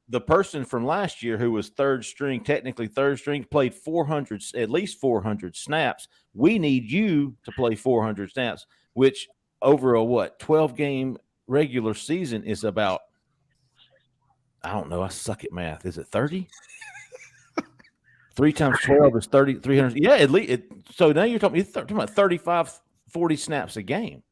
the person from last year who was technically third string, played at least 400 snaps. We need you to play 400 snaps, which over a 12-game regular season is about, I don't know, I suck at math. Is it 30? 3 times 12 is 30, 300. Yeah, at least. So now you're talking about 35, 40 snaps a game.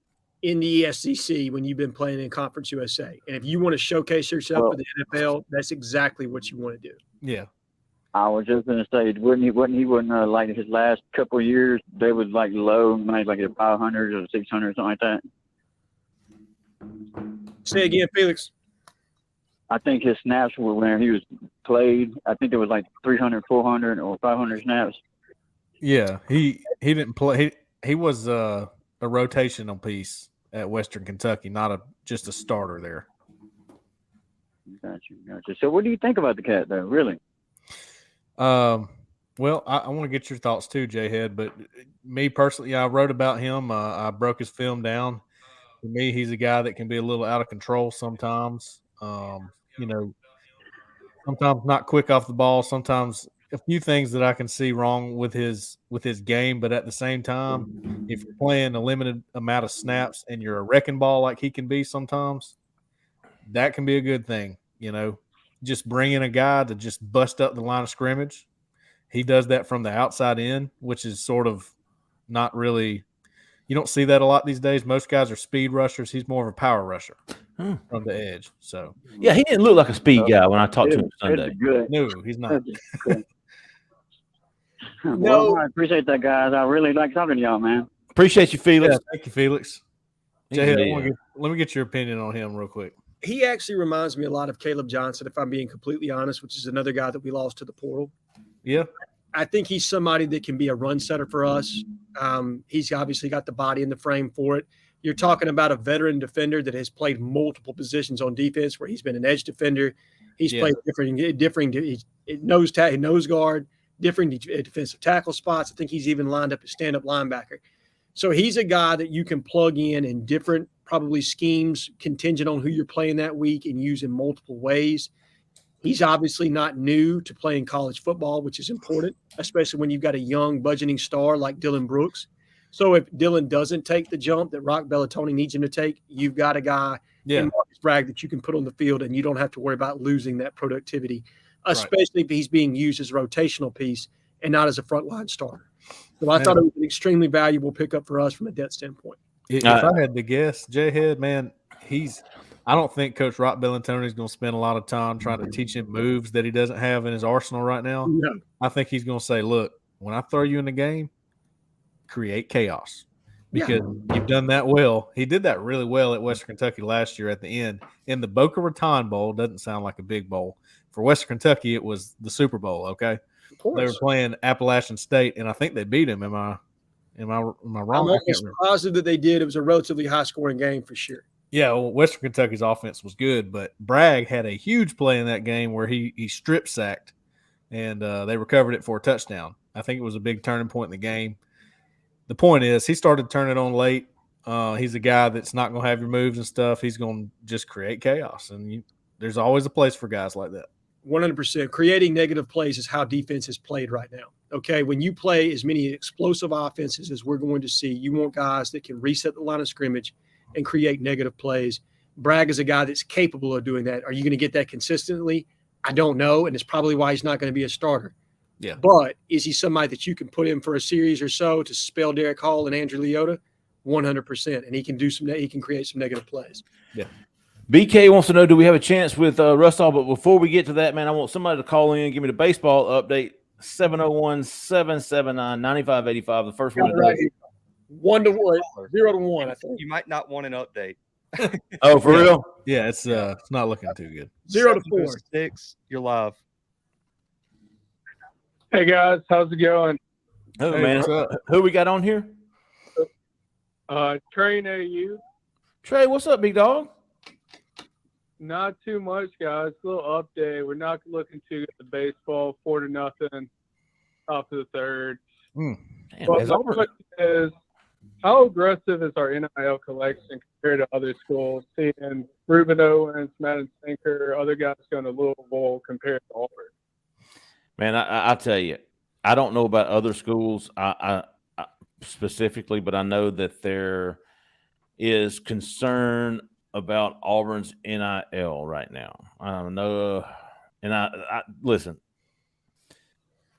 In the SEC when you've been playing in Conference USA. And if you want to showcase yourself for the NFL, that's exactly what you want to do. Yeah. I was just going to say, wouldn't he like his last couple of years, they was like low, maybe like a 500 or 600 or something like that? Say again, Felix. I think his snaps were when he was played. I think it was like 300, 400, or 500 snaps. Yeah, he didn't play. He was a rotational piece at Western Kentucky, not just a starter there. Gotcha. So what do you think about the cat, though, really? Well, I want to get your thoughts too, Jhead, but me personally, I wrote about him. I broke his film down. To me, he's a guy that can be a little out of control sometimes. Sometimes not quick off the ball, sometimes a few things that I can see wrong with his game, but at the same time, if you're playing a limited amount of snaps and you're a wrecking ball like he can be sometimes, that can be a good thing. Just bringing a guy to just bust up the line of scrimmage. He does that from the outside in, which is sort of not really – you don't see that a lot these days. Most guys are speed rushers. He's more of a power rusher from the edge. So yeah, he didn't look like a speed guy when I talked to him Sunday. No, he's not. Well, I appreciate that, guys. I really like talking to y'all, man. Appreciate you, Felix. Yeah, thank you, Felix. Jhead, let me get your opinion on him real quick. He actually reminds me a lot of Caleb Johnson, if I'm being completely honest, which is another guy that we lost to the portal. Yeah. I think he's somebody that can be a run setter for us. He's obviously got the body and the frame for it. You're talking about a veteran defender that has played multiple positions on defense, where he's been an edge defender. He's played differing nose guard, different defensive tackle spots. I think he's even lined up as stand-up linebacker. So he's a guy that you can plug in different probably schemes contingent on who you're playing that week and use in multiple ways. He's obviously not new to playing college football, which is important, especially when you've got a young budgeting star like Dylan Brooks. So if Dylan doesn't take the jump that Rock Bellatoni needs him to take, you've got a guy in Marcus Bragg that you can put on the field, and you don't have to worry about losing that productivity, especially if he's being used as a rotational piece and not as a frontline starter. So I thought it was an extremely valuable pickup for us from a debt standpoint. If I had to guess, Jhead, man, I don't think Coach Rock Bellantoni is going to spend a lot of time trying to teach him moves that he doesn't have in his arsenal right now. No. I think he's going to say, look, when I throw you in the game, create chaos. Because you've done that well. He did that really well at Western Kentucky last year at the end. In the Boca Raton Bowl, doesn't sound like a big bowl. For Western Kentucky, it was the Super Bowl, okay? Of course. They were playing Appalachian State, and I think they beat him. Am I wrong? I'm almost positive that they did. It was a relatively high-scoring game for sure. Yeah, well, Western Kentucky's offense was good, but Bragg had a huge play in that game where he strip sacked, and they recovered it for a touchdown. I think it was a big turning point in the game. The point is, he started turning on late. He's a guy that's not going to have your moves and stuff. He's going to just create chaos, and there's always a place for guys like that. 100%. Creating negative plays is how defense is played right now. Okay, when you play as many explosive offenses as we're going to see, you want guys that can reset the line of scrimmage and create negative plays. Bragg is a guy that's capable of doing that. Are you going to get that consistently? I don't know, and it's probably why he's not going to be a starter. Yeah. But is he somebody that you can put in for a series or so to spell Derek Hall and Andrew Leota? 100%. And he can create some negative plays. Yeah. BK wants to know, do we have a chance with Russaw? But before we get to that, man, I want somebody to call in and give me the baseball update. 701-779-9585. The first one. Right. 1-1, 0-1, I think. You might not want an update. Oh, for real? Yeah, it's not looking too good. 0-4. 6, you're live. Hey guys, how's it going? Oh, hey, man. Who we got on here? Train AU. Trey, what's up, big dog? Not too much, guys. A little update. We're not looking too good at baseball. 4-0, top of the third. Damn, But my question is, how aggressive is our NIL collection compared to other schools? Seeing Ruben Owens, Madden Sinker, other guys going to Louisville compared to Auburn. Man, I'll tell you, I don't know about other schools I specifically, but I know that there is concern about Auburn's NIL right now. I don't know. And I listen,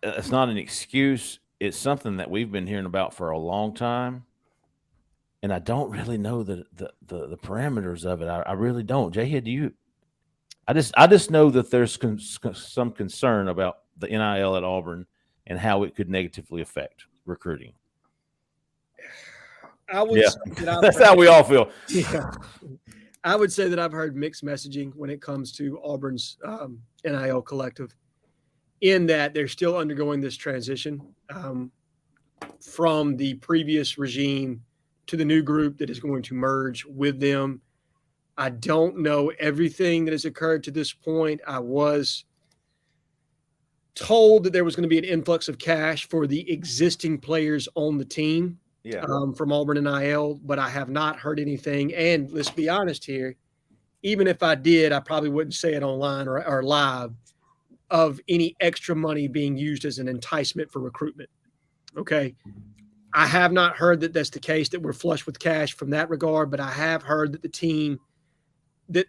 it's not an excuse. It's something that we've been hearing about for a long time. And I don't really know the parameters of it. I really don't. Jhead, do you? I just know that there's some concern about the NIL at Auburn and how it could negatively affect recruiting. I would say that's how we all feel. Yeah. I would say that I've heard mixed messaging when it comes to Auburn's NIL collective, in that they're still undergoing this transition from the previous regime to the new group that is going to merge with them. I don't know everything that has occurred to this point. I was told that there was going to be an influx of cash for the existing players on the team from Auburn NIL, but I have not heard anything. And let's be honest here, even if I did, I probably wouldn't say it online or live, of any extra money being used as an enticement for recruitment. Okay. I have not heard that that's the case, that we're flush with cash from that regard, but I have heard that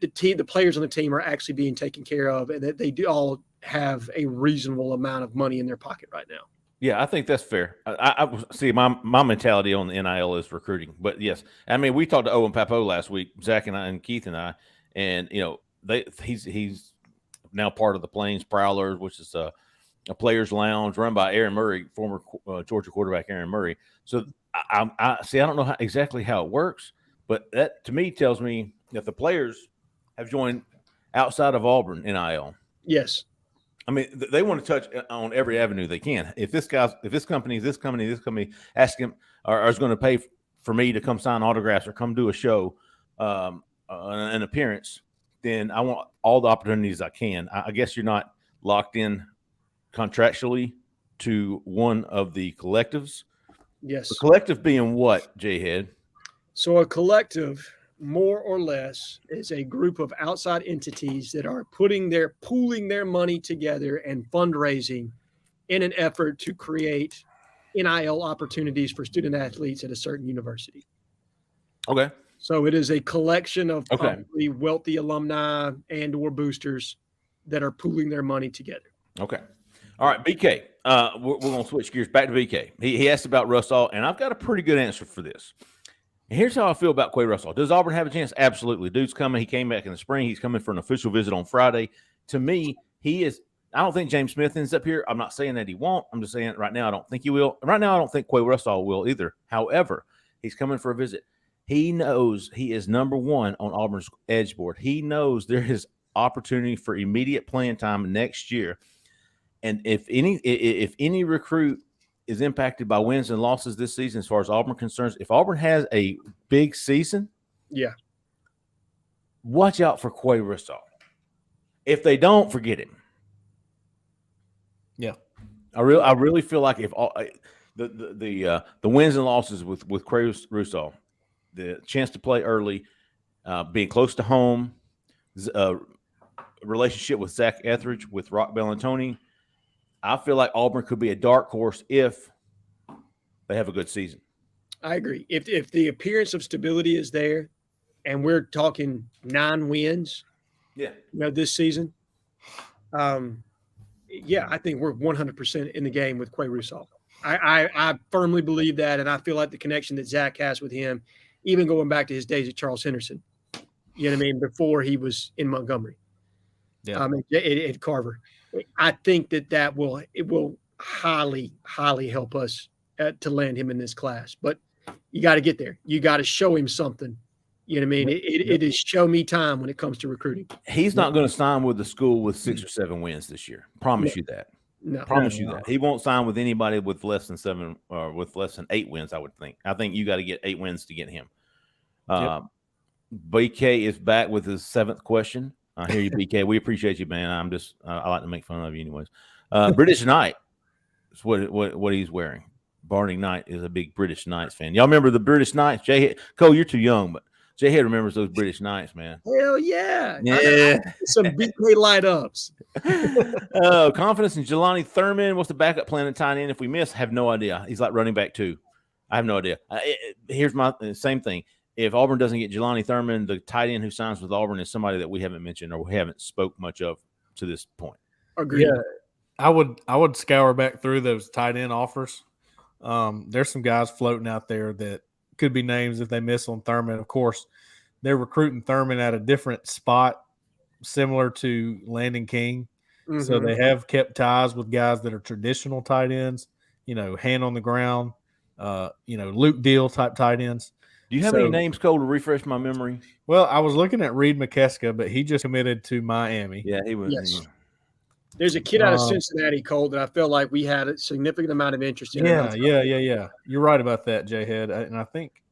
the players on the team are actually being taken care of, and that they do all have a reasonable amount of money in their pocket right now. Yeah, I think that's fair. I see my mentality on the NIL is recruiting, but yes, I mean, we talked to Owen Papo last week, Zach and I and Keith and I, and he's now part of the Plains Prowlers, which is a players lounge run by Aaron Murray, former Georgia quarterback Aaron Murray. So I see. I don't know exactly how it works, but that to me tells me that the players have joined outside of Auburn NIL. Yes. I mean, they want to touch on every avenue they can. If this company ask him or is going to pay for me to come sign autographs or come do a show, an appearance, then I want all the opportunities I can. I guess you're not locked in contractually to one of the collectives. Yes. The collective being what, Jhead? So a collective, more or less, is a group of outside entities that are pooling their money together and fundraising in an effort to create NIL opportunities for student athletes at a certain university. Okay. So it is a collection of probably wealthy alumni and or boosters that are pooling their money together. Okay. All right, BK. We're going to switch gears back to BK. He asked about Russaw, and I've got a pretty good answer for this. And here's how I feel about Quay Russaw. Does Auburn have a chance? Absolutely. Dude's coming. He came back in the spring. He's coming for an official visit on Friday. To me, he is – I don't think James Smith ends up here. I'm not saying that he won't. I'm just saying right now I don't think he will. Right now I don't think Quay Russaw will either. However, he's coming for a visit. He knows he is number one on Auburn's edge board. He knows there is opportunity for immediate playing time next year. And if any recruit is impacted by wins and losses this season, as far as Auburn concerns, if Auburn has a big season, watch out for Quay Russaw. If they don't, forget him. Yeah, I really feel like if all, the wins and losses with Quay Russaw, the chance to play early, being close to home, relationship with Zach Etheridge, with Rock Bellantoni, I feel like Auburn could be a dark horse if they have a good season. I agree. If the appearance of stability is there, and we're talking 9 wins, this season, I think we're 100% in the game with Quay Russaw. I firmly believe that, and I feel like the connection that Zach has with him, even going back to his days at Charles Henderson, you know what I mean, before he was in Montgomery, at Carver. I think that will highly, highly help us to land him in this class. But you got to get there. You got to show him something. You know what I mean? It is show me time when it comes to recruiting. He's not going to sign with the school with 6 or 7 wins this year. Promise you that. No. Promise you that. He won't sign with anybody with less than 7 or with less than 8 wins, I would think. I think you got to get 8 wins to get him. BK is back with his 7th question. I hear you, BK. We appreciate you, man. I like to make fun of you anyways. British Knight is what he's wearing. Barney Knight is a big British Knights fan. Y'all remember the British Knights? Jhead, Cole, you're too young, but Jhead remembers those British Knights, man. Hell yeah. Yeah. Some BK light ups. Confidence in Jelani Thurman. What's the backup plan to tie in if we miss? Have no idea. He's like running back 2. I have no idea. Here's my same thing. If Auburn doesn't get Jelani Thurman, the tight end who signs with Auburn is somebody that we haven't mentioned or we haven't spoke much of to this point. Agreed. Yeah, I would scour back through those tight end offers. There's some guys floating out there that could be names if they miss on Thurman. Of course, they're recruiting Thurman at a different spot, similar to Landon King. Mm-hmm. So they have kept ties with guys that are traditional tight ends, hand on the ground, Luke Deal type tight ends. Do you have any names, Cole, to refresh my memory? Well, I was looking at Reed McKeska, but he just committed to Miami. Yeah, he was. Yes. There's a kid out of Cincinnati, Cole, that I felt like we had a significant amount of interest in. Yeah. You're right about that, Jhead. And I think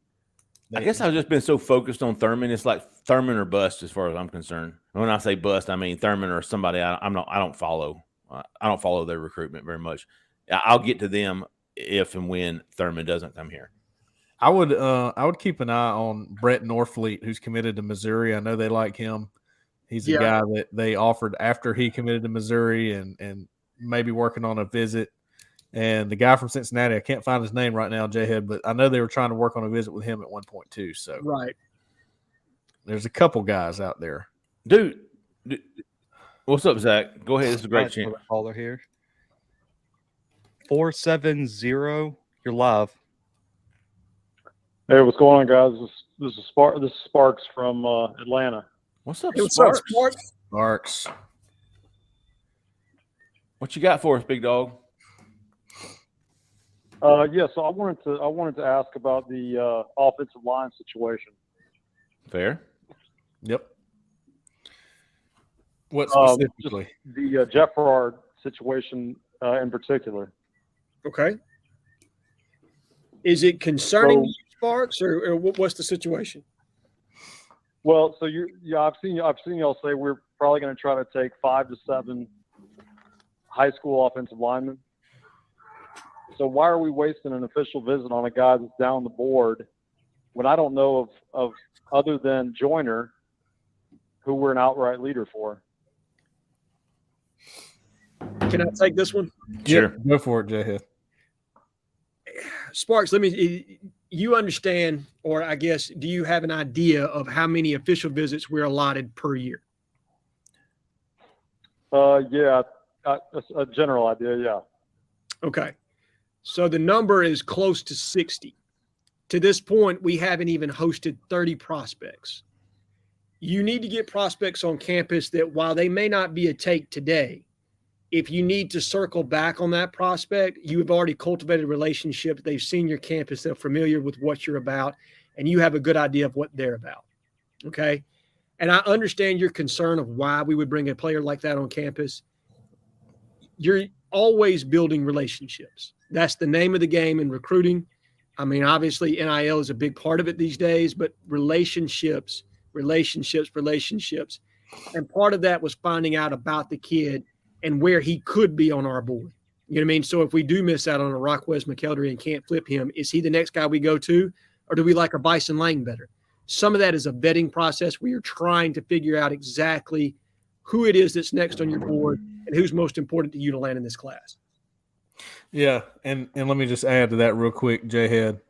I guess I've just been so focused on Thurman. It's like Thurman or bust, as far as I'm concerned. When I say bust, I mean Thurman or somebody I don't follow. I don't follow their recruitment very much. I'll get to them if and when Thurman doesn't come here. I would keep an eye on Brett Norfleet, who's committed to Missouri. I know they like him. He's a guy that they offered after he committed to Missouri and maybe working on a visit. And the guy from Cincinnati, I can't find his name right now, Jhead, but I know they were trying to work on a visit with him at one point too. So right, there's a couple guys out there. Dude, what's up, Zach? Go ahead. This is a great chance. Caller here. 470. You're live. Hey, what's going on, guys? This is Sparks from Atlanta. What's up, Sparks? Sparks. What you got for us, big dog? So I wanted to ask about the offensive line situation. Fair. Yep. What specifically? The Jeff Farrar situation in particular. Okay. Is it concerning you, Sparks, or what's the situation? Well, so I've seen y'all say we're probably going to try to take 5 to 7 high school offensive linemen. So why are we wasting an official visit on a guy that's down the board when I don't know of other than Joyner, who we're an outright leader for? Can I take this one? Sure. Yep, go for it, Jhead. Sparks, you understand, or I guess, do you have an idea of how many official visits we're allotted per year? Yeah, A general idea, yeah. Okay. So the number is close to 60. To this point, we haven't even hosted 30 prospects. You need to get prospects on campus that, while they may not be a take today, if you need to circle back on that prospect, you have already cultivated a relationship. They've seen your campus. They're familiar with what you're about, and you have a good idea of what they're about. Okay. And I understand your concern of why we would bring a player like that on campus. You're always building relationships. That's the name of the game in recruiting. I mean, obviously NIL is a big part of it these days, but relationships. And part of that was finding out about the kid and where he could be on our board. You know what I mean? So if we do miss out on a Rockwez McElderry and can't flip him, is he the next guy we go to? Or do we like a Bison Lang better? Some of that is a vetting process where you're trying to figure out exactly who it is that's next on your board and who's most important to you to land in this class. Yeah, and let me just add to that real quick, Jhead.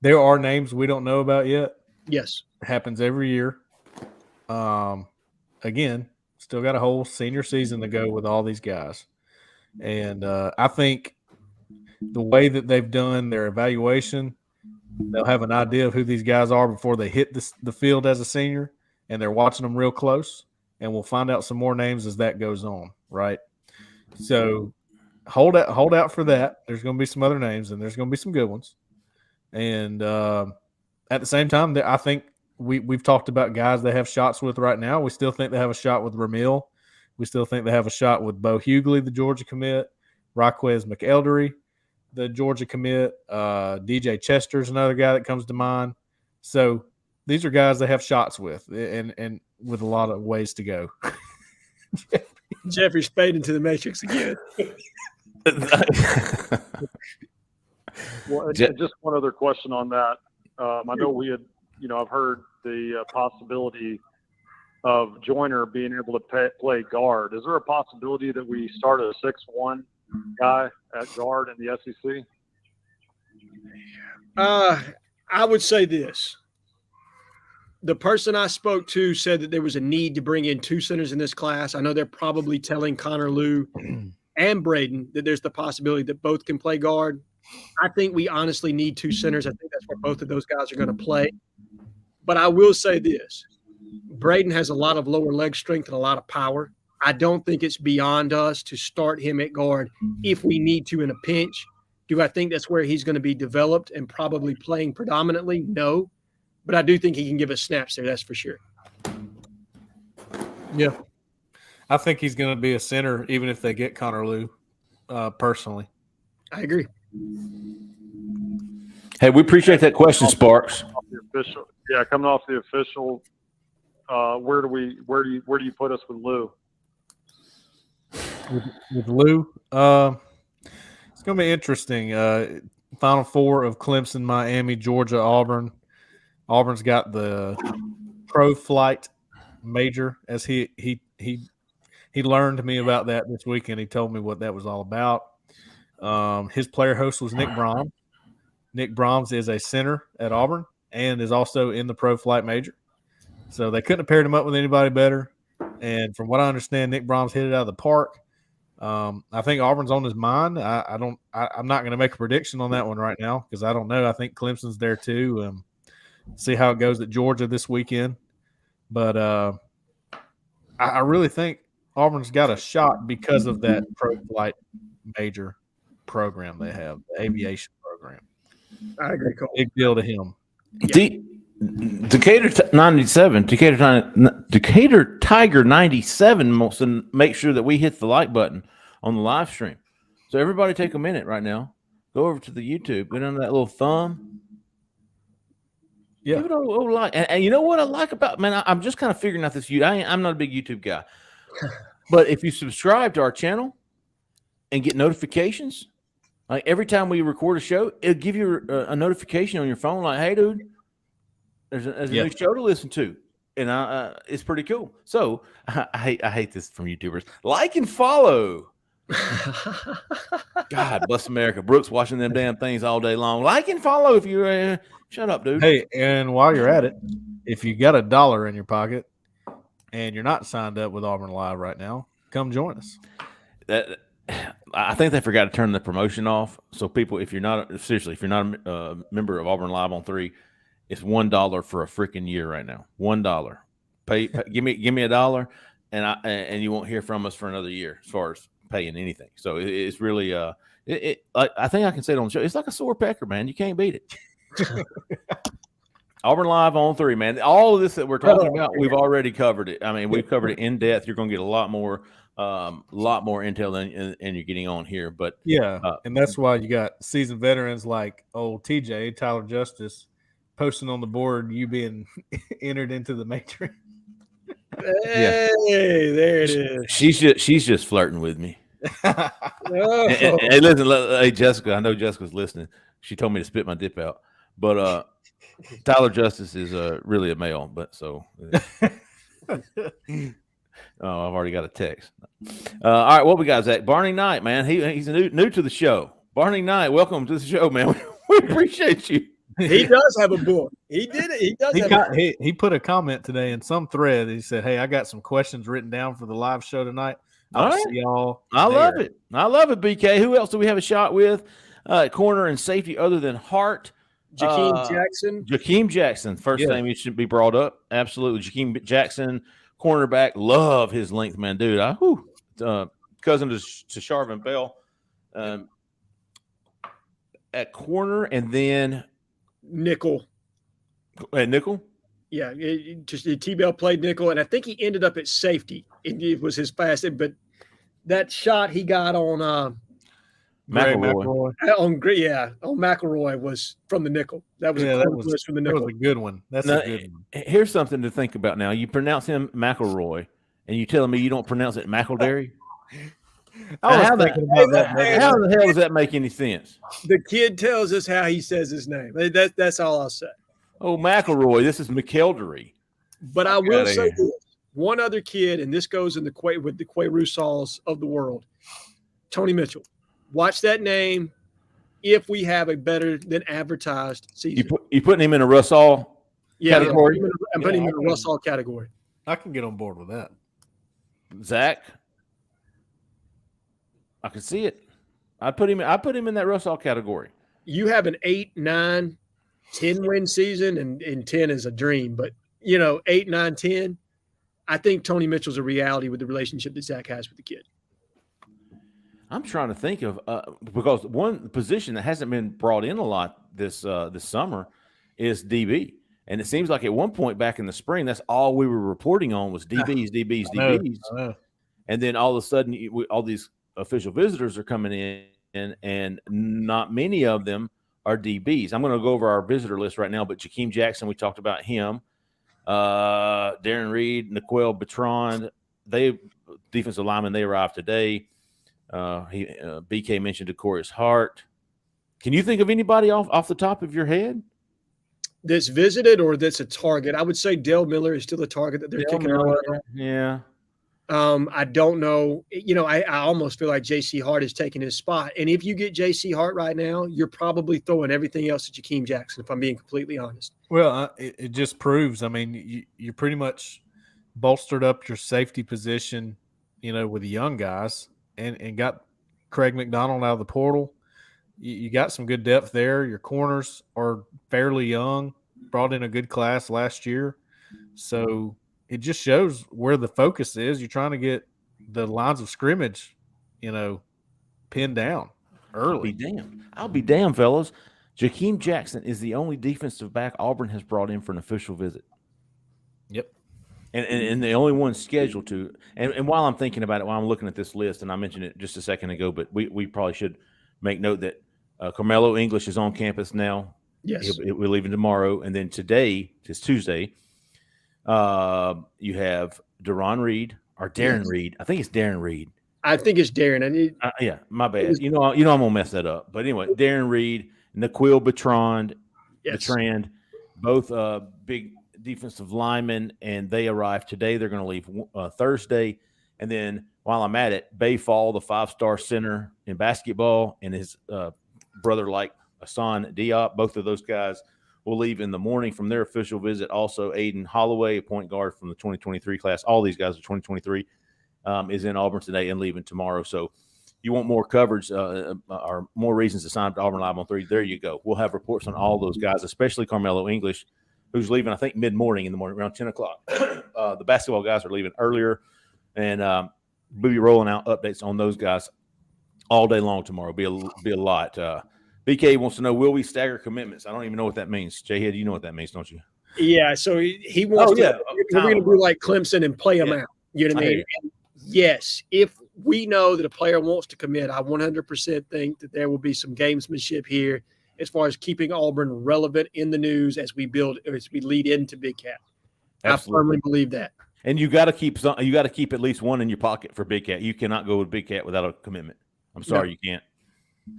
There are names we don't know about yet. Yes. It happens every year. Again, still got a whole senior season to go with all these guys. And I think the way that they've done their evaluation, they'll have an idea of who these guys are before they hit the field as a senior, and they're watching them real close, and we'll find out some more names as that goes on, right? So hold out for that. There's going to be some other names, and there's going to be some good ones. And at the same time, I think we've talked about guys they have shots with right now. We still think they have a shot with Ramil. We still think they have a shot with Bo Hughley, the Georgia commit, Rockwez McElderry, the Georgia commit, DJ Chester's another guy that comes to mind. So these are guys they have shots with, and with a lot of ways to go. Jeffrey's fading to the matrix again. Well, just one other question on that. I know we had, I've heard the possibility of Joyner being able to play guard. Is there a possibility that we start a 6'1" guy at guard in the SEC? I would say this. The person I spoke to said that there was a need to bring in two centers in this class. I know they're probably telling Connor Lew and Braden that there's the possibility that both can play guard. I think we honestly need two centers. I think that's where both of those guys are going to play. But I will say this. Braden has a lot of lower leg strength and a lot of power. I don't think it's beyond us to start him at guard if we need to in a pinch. Do I think that's where he's going to be developed and probably playing predominantly? No. But I do think he can give us snaps there, that's for sure. Yeah. I think he's going to be a center even if they get Connor Lew, personally. I agree. Hey, we appreciate that question, Sparks. Coming off the official, where do you put us with Lew? With Lew, it's going to be interesting. Final four of Clemson, Miami, Georgia, Auburn. Auburn's got the pro flight major, as he learned me about that this weekend. He told me what that was all about. His player host was Nick Brahms. Nick Brahms is a center at Auburn and is also in the pro flight major. So they couldn't have paired him up with anybody better. And from what I understand, Nick Brahms hit it out of the park. I think Auburn's on his mind. I'm not going to make a prediction on that one right now because I don't know. I think Clemson's there too. See how it goes at Georgia this weekend. But I really think Auburn's got a shot because of that pro flight major program they have, the aviation program. I agree. Big deal to him. Decatur 97, Decatur Tiger 97 wants to make sure that we hit the like button on the live stream. So everybody take a minute right now. Go over to the YouTube, get under that little thumb. Yeah. Give it a little like. And you know what I like about, man, I'm just kind of figuring out this. I'm not a big YouTube guy. But if you subscribe to our channel and get notifications, like every time we record a show, it'll give you a notification on your phone like, hey, dude, there's a new show to listen to. And it's pretty cool. So I hate this from YouTubers. Like and follow. God bless America. Brooks watching them damn things all day long. Like and follow if you shut up, dude. Hey, and while you're at it, if you got $1 in your pocket and you're not signed up with Auburn Live right now, come join us. I think they forgot to turn the promotion off. So people, if you're not a member of Auburn Live on 3, it's $1 for a freaking year right now. $1. Pay give me $1, and you won't hear from us for another year as far as paying anything. So it's really I think I can say it on the show. It's like a sore pecker, man. You can't beat it. Auburn Live on 3, man. All of this that we're talking about, we've already covered it. I mean, we've covered it in depth. You're going to get a lot more intel than you're getting on here. But and that's why you got seasoned veterans like old TJ, Tyler Justice, posting on the board you being entered into the matrix. Hey, there it is. She's just flirting with me. Hey, listen, hey Jessica, I know Jessica's listening. She told me to spit my dip out, but Tyler Justice is really a male, but so I've already got a text. All right, what we got, Zach? Barney Knight, man. He's new to the show. Barney Knight, welcome to the show, man. We appreciate you. He does have a book. He did it. He does. He put a comment today in some thread. He said, "Hey, I got some questions written down for the live show tonight. I'll see y'all." I love it. I love it, BK. Who else do we have a shot with? Corner and safety other than Hart. Jakeem Jackson. Jakeem Jackson. First name he should be brought up. Absolutely. Jakeem Jackson, cornerback. Love his length, man. Dude, cousin to Sharvin Bell at corner, and then nickel. At nickel? Yeah. T-Bell played nickel, and I think he ended up at safety. It was his fastest, but that shot he got on McElroy. On McElroy was from the nickel. That was from the nickel. That was a good one. That's a good one. Here's something to think about now. You pronounce him McElroy, and you telling me you don't pronounce it McElderry? How the hell does that make any sense? The kid tells us how he says his name. That's all I'll say. Oh, McElroy. This is McElderry. But I will say this. One other kid, and this goes in the Quay Russaws of the world, Tony Mitchell. Watch that name if we have a better than advertised season. You putting him in a Russaw category? I'm putting him in a Russaw category. I can get on board with that. Zach, I can see it. I put him in that Russaw category. You have an 8, 9, 10 win season, and 10 is a dream. But 8, 9, 10. I think Tony Mitchell's a reality with the relationship that Zach has with the kid. I'm trying to think of because one position that hasn't been brought in a lot this summer is DB, and it seems like at one point back in the spring, that's all we were reporting on was DBs. And then all of a sudden, all these official visitors are coming in, and not many of them are DBs. I'm going to go over our visitor list right now, but Jakeem Jackson, we talked about him. Darren Reed, Niquel Bertrand, defensive linemen, they arrived today. BK mentioned Decorus Hart. Can you think of anybody off the top of your head that's visited or that's a target? I would say Dale Miller is still a target that they're kicking around. Yeah. I don't know. I almost feel like J.C. Hart is taking his spot. And if you get J.C. Hart right now, you're probably throwing everything else at Jakeem Jackson, if I'm being completely honest. Well, it just proves, you pretty much bolstered up your safety position, with the young guys and got Craig McDonald out of the portal. You got some good depth there. Your corners are fairly young, brought in a good class last year. So it just shows where the focus is. You're trying to get the lines of scrimmage, pinned down early. I'll be damned, fellas. Jakeem Jackson is the only defensive back Auburn has brought in for an official visit. Yep. And the only one scheduled to. And while I'm thinking about it, while I'm looking at this list, and I mentioned it just a second ago, but we probably should make note that Carmelo English is on campus now. Yes. We're leaving tomorrow. And then today, it's Tuesday, you have Darren Reed or Darren Reed. I think it's Darren Reed. I think it's Darren. Yeah, my bad. I'm gonna mess that up. But anyway, Darren Reed, Niquel Bertrand, both big defensive linemen, and they arrive today. They're going to leave Thursday. And then while I'm at it, Bay Fall, the 5-star center in basketball, and his brother like Hassan Diop, both of those guys will leave in the morning from their official visit. Also, Aiden Holloway, a point guard from the 2023 class. All these guys are 2023. is in Auburn today and leaving tomorrow. So you want more coverage or more reasons to sign up to Auburn Live on 3, there you go. We'll have reports on all those guys, especially Carmelo English, who's leaving, I think, mid-morning in the morning, around 10 o'clock. The basketball guys are leaving earlier, and we'll be rolling out updates on those guys all day long tomorrow. Be a lot. BK wants to know, will we stagger commitments? I don't even know what that means. Jhead, you know what that means, don't you? Yeah, so he wants to – we're going to do like Clemson and play them out. You know what I mean? And yes, if we know that a player wants to commit, I 100% think that there will be some gamesmanship here as far as keeping Auburn relevant in the news as we lead into Big Cat. Absolutely. I firmly believe that. And you got to keep at least one in your pocket for Big Cat. You cannot go with Big Cat without a commitment. I'm sorry, you can't.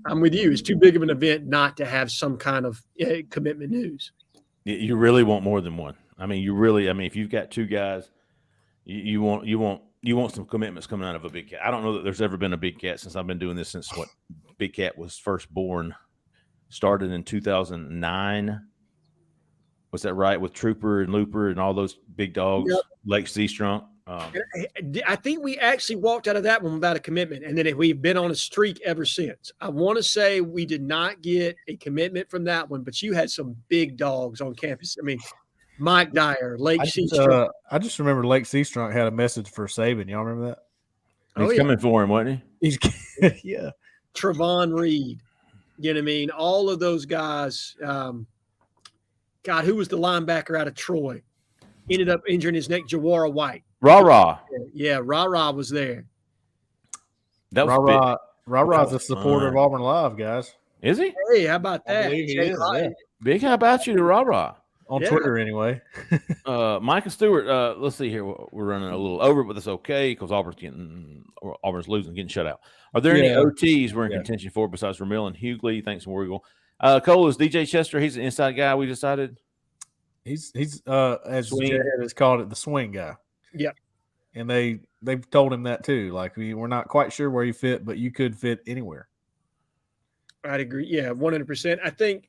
I'm with you. It's too big of an event not to have some kind of commitment news. You really want more than one. I mean, if you've got two guys, you want some commitments coming out of a Big Cat. I don't know that there's ever been a Big Cat since I've been doing this since Big Cat was first born. Started in 2009. Was that right? With Trooper and Looper and all those big dogs, yep. Lake Seastrunk. I think we actually walked out of that one without a commitment, and then we've been on a streak ever since. I want to say we did not get a commitment from that one, but you had some big dogs on campus. I mean, Mike Dyer, Lake Seastrunk. I just remember Lake Seastrunk had a message for Saban. Y'all remember that? He's coming for him, wasn't he? Yeah. Trevon Reed. You know what I mean? All of those guys. God, who was the linebacker out of Troy? Ended up injuring his neck, Jawara White. Rah-Rah. Yeah, Rah-Rah was there. That was Rah-Rah's a supporter of Auburn Live, guys. Is he? Hey, how about that? I believe he is, yeah. Big, how about you to Rah-Rah? On Twitter, anyway. Micah Stewart, let's see here. We're running a little over, but that's okay because Auburn's losing, getting shut out. Are there any OTs we're in contention for besides Ramil and Hughley? Thanks, Warrigal. Cole, is DJ Chester, he's an inside guy, we decided? He's as Jhead has called it, the swing guy. Yep. And they've told him that too. Like, we're not quite sure where you fit, but you could fit anywhere. I'd agree. Yeah, 100%. I think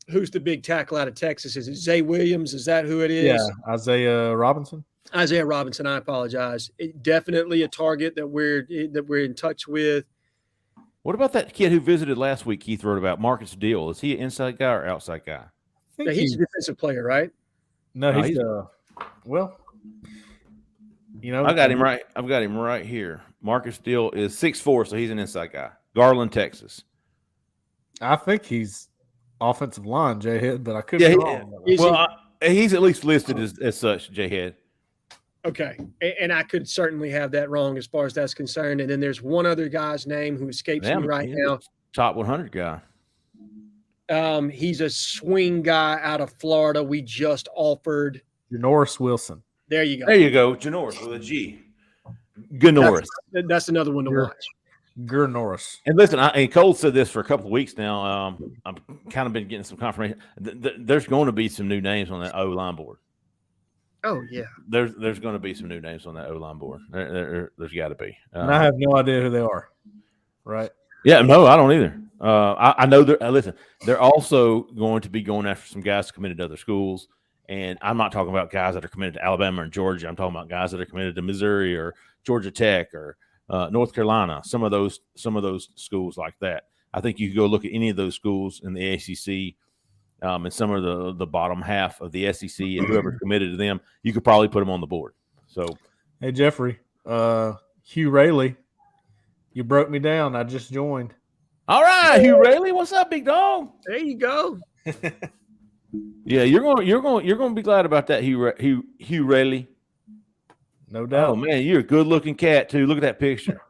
who's the big tackle out of Texas? Is it Zay Williams? Is that who it is? Yeah, Isaiah Robinson. Isaiah Robinson. I apologize. Definitely a target that we're in touch with. What about that kid who visited last week? Keith wrote about Marcus Deal. Is he an inside guy or outside guy? Yeah, he's a defensive player, right? No, he's well. You know, I've got him right here. Marcus Deal is 6'4", so he's an inside guy. Garland, Texas. I think he's offensive line, Jhead, but I could be wrong. He's at least listed as such, Jhead. Okay, and I could certainly have that wrong as far as that's concerned. And then there's one other guy's name who escapes me right now. Top 100 guy. He's a swing guy out of Florida. We just offered Janoris Wilson. There you go. There you go. Janoris with a G. Ganoris. That's another one to watch. Gurnoris. And listen, and Cole said this for a couple of weeks now. I've kind of been getting some confirmation. There's going to be some new names on that O-line board. Oh, yeah. There's going to be some new names on that O-line board. There's got to be. And I have no idea who they are. Right? Yeah, no, I don't either. I know listen, they're also going to be going after some guys committed to other schools. And I'm not talking about guys that are committed to Alabama and Georgia. I'm talking about guys that are committed to Missouri or Georgia Tech or North Carolina. Some of those schools like that. I think you could go look at any of those schools in the ACC and some of the bottom half of the SEC and whoever's committed to them. You could probably put them on the board. So, hey Jeffrey, Hugh Rayleigh, you broke me down. I just joined. All right, Hugh Rayleigh, what's up, big dog? There you go. Yeah, you're going to be glad about that, Hugh Rayleigh. No doubt. Oh man, you're a good-looking cat too. Look at that picture.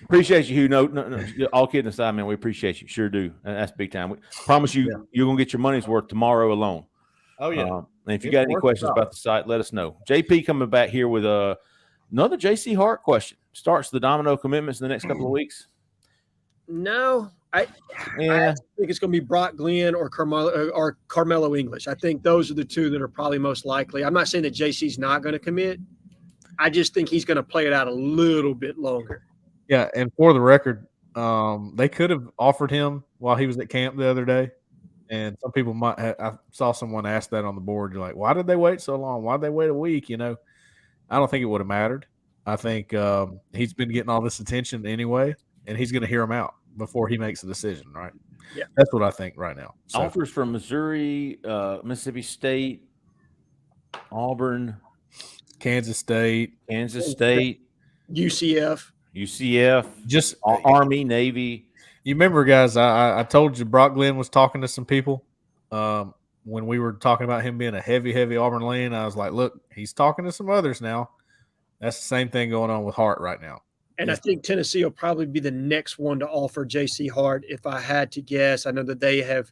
Appreciate you, Hugh. No. All kidding aside, man, we appreciate you. Sure do. That's big time. We promise you, you're gonna get your money's worth tomorrow alone. Oh yeah. And if you got any questions about the site, let us know. JP coming back here with another JC Hart question. Starts the domino commitments in the next couple of weeks. No, I think it's going to be Brock Glenn or Carmelo English. I think those are the two that are probably most likely. I'm not saying that JC's not going to commit. I just think he's going to play it out a little bit longer. Yeah, and for the record, they could have offered him while he was at camp the other day. And some people might have – I saw someone ask that on the board. You're like, why did they wait so long? Why did they wait a week? You know, I don't think it would have mattered. I think he's been getting all this attention anyway, and he's going to hear him out before he makes a decision, right? Yeah. That's what I think right now. So, Offers from Missouri, Mississippi State, Auburn, Kansas State, UCF, just Army, Navy. You remember, guys, I told you Brock Glenn was talking to some people when we were talking about him being a heavy Auburn lean. I was like, look, he's talking to some others now. That's the same thing going on with Hart right now. And I think Tennessee will probably be the next one to offer J.C. Hart, if I had to guess. I know that they have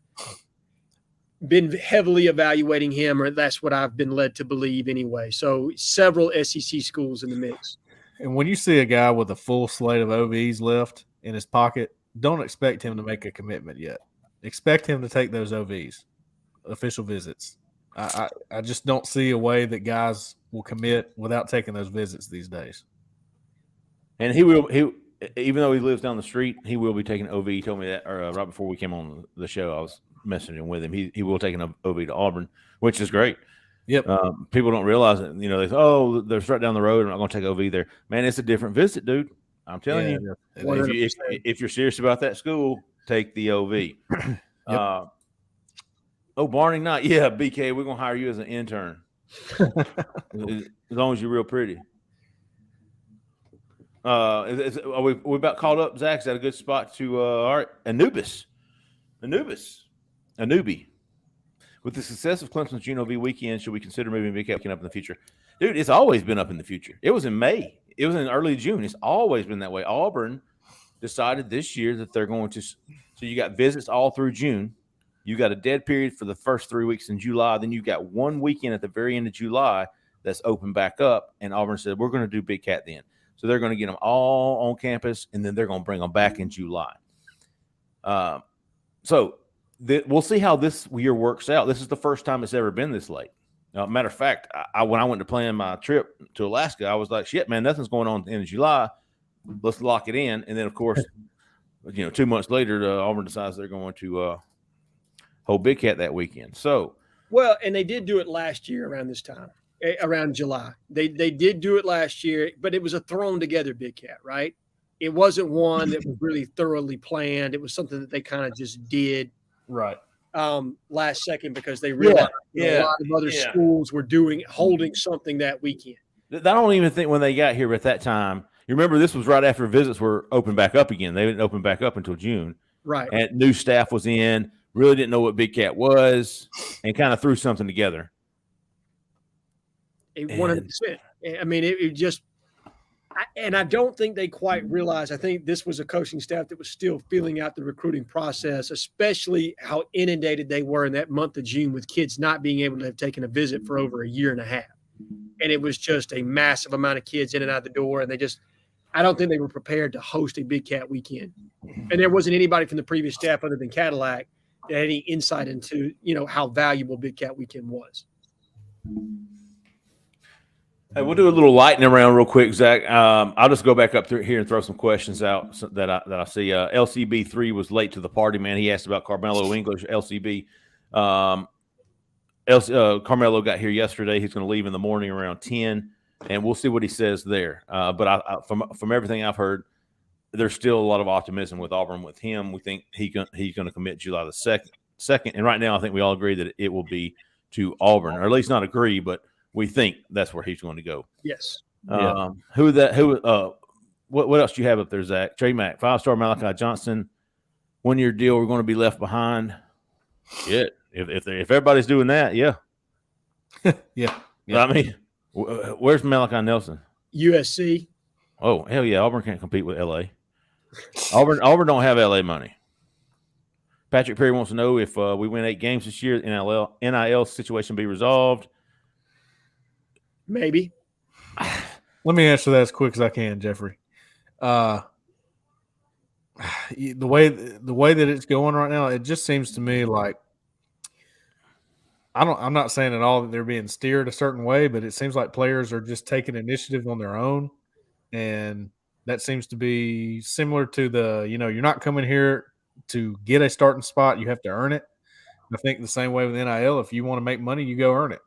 been heavily evaluating him, or that's what I've been led to believe anyway. So several SEC schools in the mix. And when you see a guy with a full slate of OVs left in his pocket, don't expect him to make a commitment yet. Expect him to take those OVs, official visits. I just don't see a way that guys will commit without taking those visits these days. And he will. He even though he lives down the street, he will be taking OV. He told me that right before we came on the show. I was messaging with him. He will take an OV to Auburn, which is great. Yep. People don't realize it. They say, "Oh, they're right down the road. I'm not going to take OV there." Man, it's a different visit, dude. I'm telling you. If you're serious about that school, take the OV. Yep. Barney Knight. Yeah, BK, we're going to hire you as an intern. As long as you're real pretty. Are we about caught up, Zach? Is that a good spot to all right? Anubis. With the success of Clemson's UNLV weekend, should we consider moving Big Cat up in the future? Dude, it's always been up in the future. It was in May. It was in early June. It's always been that way. Auburn decided this year that they're going to – so you got visits all through June. You got a dead period for the first 3 weeks in July. Then you got one weekend at the very end of July that's open back up. And Auburn said, we're going to do Big Cat then. So they're going to get them all on campus, and then they're going to bring them back in July. We'll see how this year works out. This is the first time it's ever been this late. Matter of fact, when I went to plan my trip to Alaska, I was like, shit, man, nothing's going on in July. Let's lock it in. And then, of course, 2 months later, Auburn decides they're going to hold Big Cat that weekend. So, well, and they did do it last year around this time, around July. They did do it last year, but it was a thrown together Big Cat, right? It wasn't one that was really thoroughly planned. It was something that they kind of just did. Right. Last second because they realized a lot of other schools were holding something that weekend. I don't even think when they got here at that time. You remember this was right after visits were opened back up again. They didn't open back up until June. Right. And new staff was in, really didn't know what Big Cat was, and kind of threw something together. 100%. I mean, it just – and I don't think they quite realized. I think this was a coaching staff that was still feeling out the recruiting process, especially how inundated they were in that month of June with kids not being able to have taken a visit for over a year and a half. And it was just a massive amount of kids in and out the door. And I don't think they were prepared to host a Big Cat weekend. And there wasn't anybody from the previous staff other than Cadillac that had any insight into, how valuable Big Cat weekend was. Hey, we'll do a little lightning round real quick, Zach. I'll just go back up through here and throw some questions out that I see. LCB3 was late to the party, man. He asked about Carmelo English. LCB. Carmelo got here yesterday. He's going to leave in the morning around 10, and we'll see what he says there. But from everything I've heard, there's still a lot of optimism with Auburn with him. We think he's going to commit July the 2nd. And right now I think we all agree that it will be to Auburn, or at least not agree, but we think that's where he's going to go. Yes. What else do you have up there, Zach? Trey Mack, 5-star Malachi Johnson, 1-year deal. We're going to be left behind. Shit. If everybody's doing that, yeah. Yeah. I mean, where's Malachi Nelson? USC. Oh, hell yeah. Auburn can't compete with LA. Auburn don't have LA money. Patrick Perry wants to know if we win 8 games this year, NIL situation be resolved. Maybe. Let me answer that as quick as I can, Jeffrey. The way that it's going right now, it just seems to me like I'm not saying at all that they're being steered a certain way, but it seems like players are just taking initiative on their own, and that seems to be similar to you're not coming here to get a starting spot, you have to earn it. I think the same way with NIL, if you want to make money, you go earn it.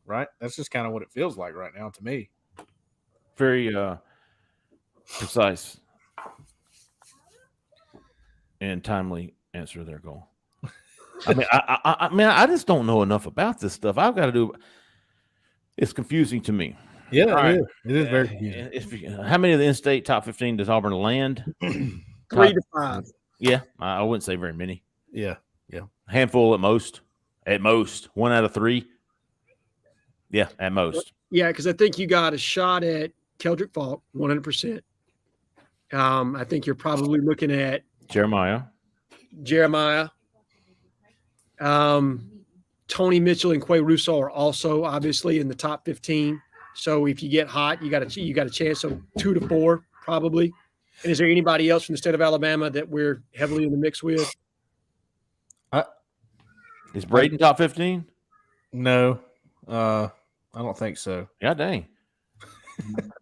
Right? That's just kind of what it feels like right now to me. very precise and timely answer there, Cole. I mean, I just don't know enough about this stuff. I've got to do. It's confusing to me. Yeah, right. It is very confusing. How many of the in-state top 15 does Auburn land? 3 to 5. Yeah, I wouldn't say very many. Yeah. A handful at most. At most, 1 out of 3. Yeah, at most. Yeah, because I think you got a shot at Keldrick Falk, 100%. I think you're probably looking at Jeremiah. Tony Mitchell and Quay Russaw are also obviously in the top 15. So if you get hot, you got a chance of 2 to 4 probably. And is there anybody else from the state of Alabama that we're heavily in the mix with? Is Braden top 15? No, I don't think so. Yeah, dang.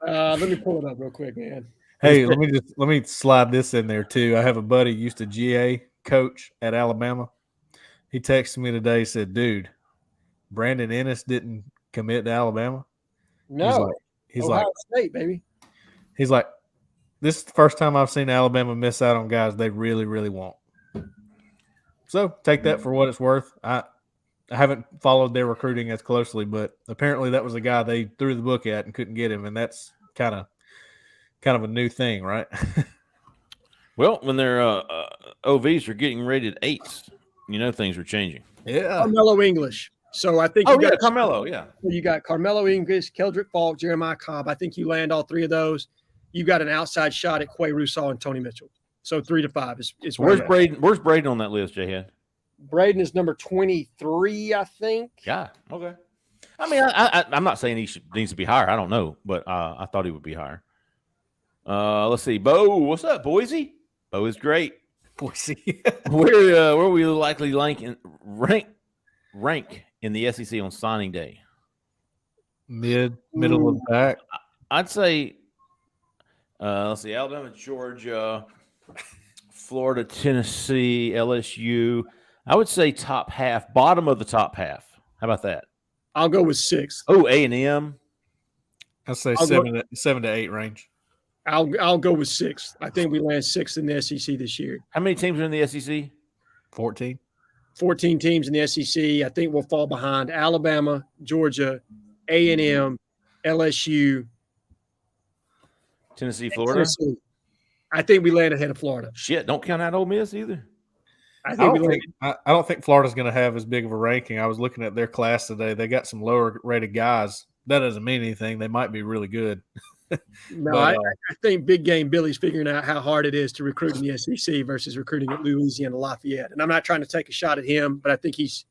Let me pull it up real quick, man. Hey, let me slide this in there too. I have a buddy used to GA coach at Alabama. He texted me today, said, "Dude, Brandon Ennis didn't commit to Alabama." No, he's Ohio like State, baby. He's like, this is the first time I've seen Alabama miss out on guys they really, really want. So take that for what it's worth. I haven't followed their recruiting as closely, but apparently that was a guy they threw the book at and couldn't get him, and that's kind of a new thing, right? Well, when their OVs are getting rated 8s, things are changing. Yeah, Carmelo English. So I think got Carmelo. Yeah, you got Carmelo English, Keldrick Falk, Jeremiah Cobb. I think you land all 3 of those. You got an outside shot at Quay Russaw and Tony Mitchell. So 3 to 5 is where's Braden? Where's Braden on that list, Jhead? Braden is number 23, I think. Yeah. Okay. I mean, I'm not saying he needs to be higher. I don't know, but I thought he would be higher. Let's see, Bo. What's up, Boise? Bo is great. Boise. Where will we likely rank in the SEC on signing day? Middle of the pack. I'd say. Let's see, Alabama, Georgia, Florida, Tennessee, LSU. I would say top half, bottom of the top half. How about that? I'll go with 6. Oh, A&M. I'd say 7 to 8 range. I'll go with 6. I think we land 6th in the SEC this year. How many teams are in the SEC? 14. 14 teams in the SEC. I think we'll fall behind Alabama, Georgia, A&M, LSU, Tennessee, Florida. I think we land ahead of Florida. Shit, don't count out Ole Miss either. I don't think Florida's going to have as big of a ranking. I was looking at their class today. They got some lower rated guys. That doesn't mean anything. They might be really good. No, I think Big Game Billy's figuring out how hard it is to recruit in the SEC versus recruiting at Louisiana Lafayette. And I'm not trying to take a shot at him, but I think he's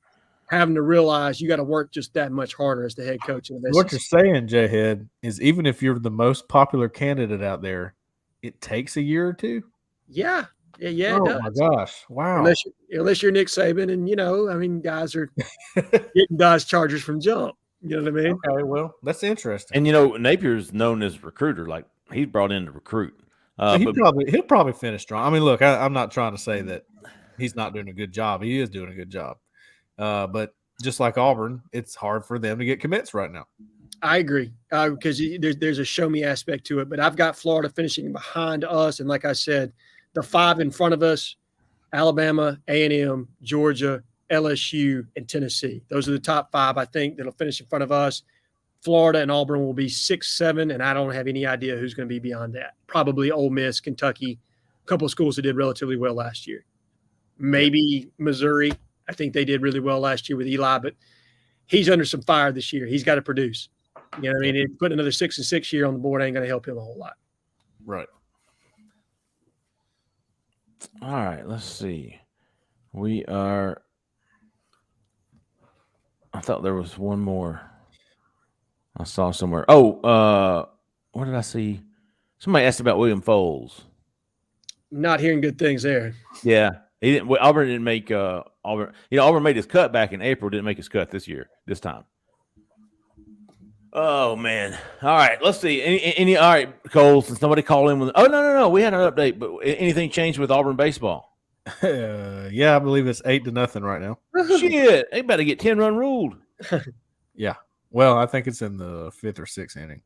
having to realize you got to work just that much harder as the head coach of the SEC. What you're saying, Jhead, is even if you're the most popular candidate out there, it takes a year or 2. Yeah. Yeah, oh it does. My gosh. Wow. Unless you're Nick Saban and, guys are getting Dodge Chargers from jump. You know what I mean? Okay, well, that's interesting. And, Napier's known as a recruiter. Like, he's brought in to recruit. So he'll probably finish strong. I mean, look, I'm not trying to say that he's not doing a good job. He is doing a good job. But just like Auburn, it's hard for them to get commits right now. I agree because there's a show me aspect to it. But I've got Florida finishing behind us. And like I said, the 5 in front of us, Alabama, A&M, Georgia, LSU, and Tennessee. Those are the top 5, I think, that'll finish in front of us. Florida and Auburn will be 6, 7, and I don't have any idea who's going to be beyond that. Probably Ole Miss, Kentucky, a couple of schools that did relatively well last year. Maybe Missouri. I think they did really well last year with Eli, but he's under some fire this year. He's got to produce. You know what I mean? Putting another 6-6 year on the board ain't going to help him a whole lot. Right. All right, let's see. I thought there was one more I saw somewhere. Oh, what did I see? Somebody asked about William Foles. Not hearing good things there. Yeah. Auburn didn't make Auburn. Auburn made his cut back in April. Didn't make his cut this time. Oh man! All right, let's see. Any all right, Cole? Since somebody called in with. Oh no! We had an update, but anything changed with Auburn baseball? Yeah, I believe it's 8-0 right now. Shit, they better get 10-run ruled. Yeah. Well, I think it's in the 5th or 6th inning.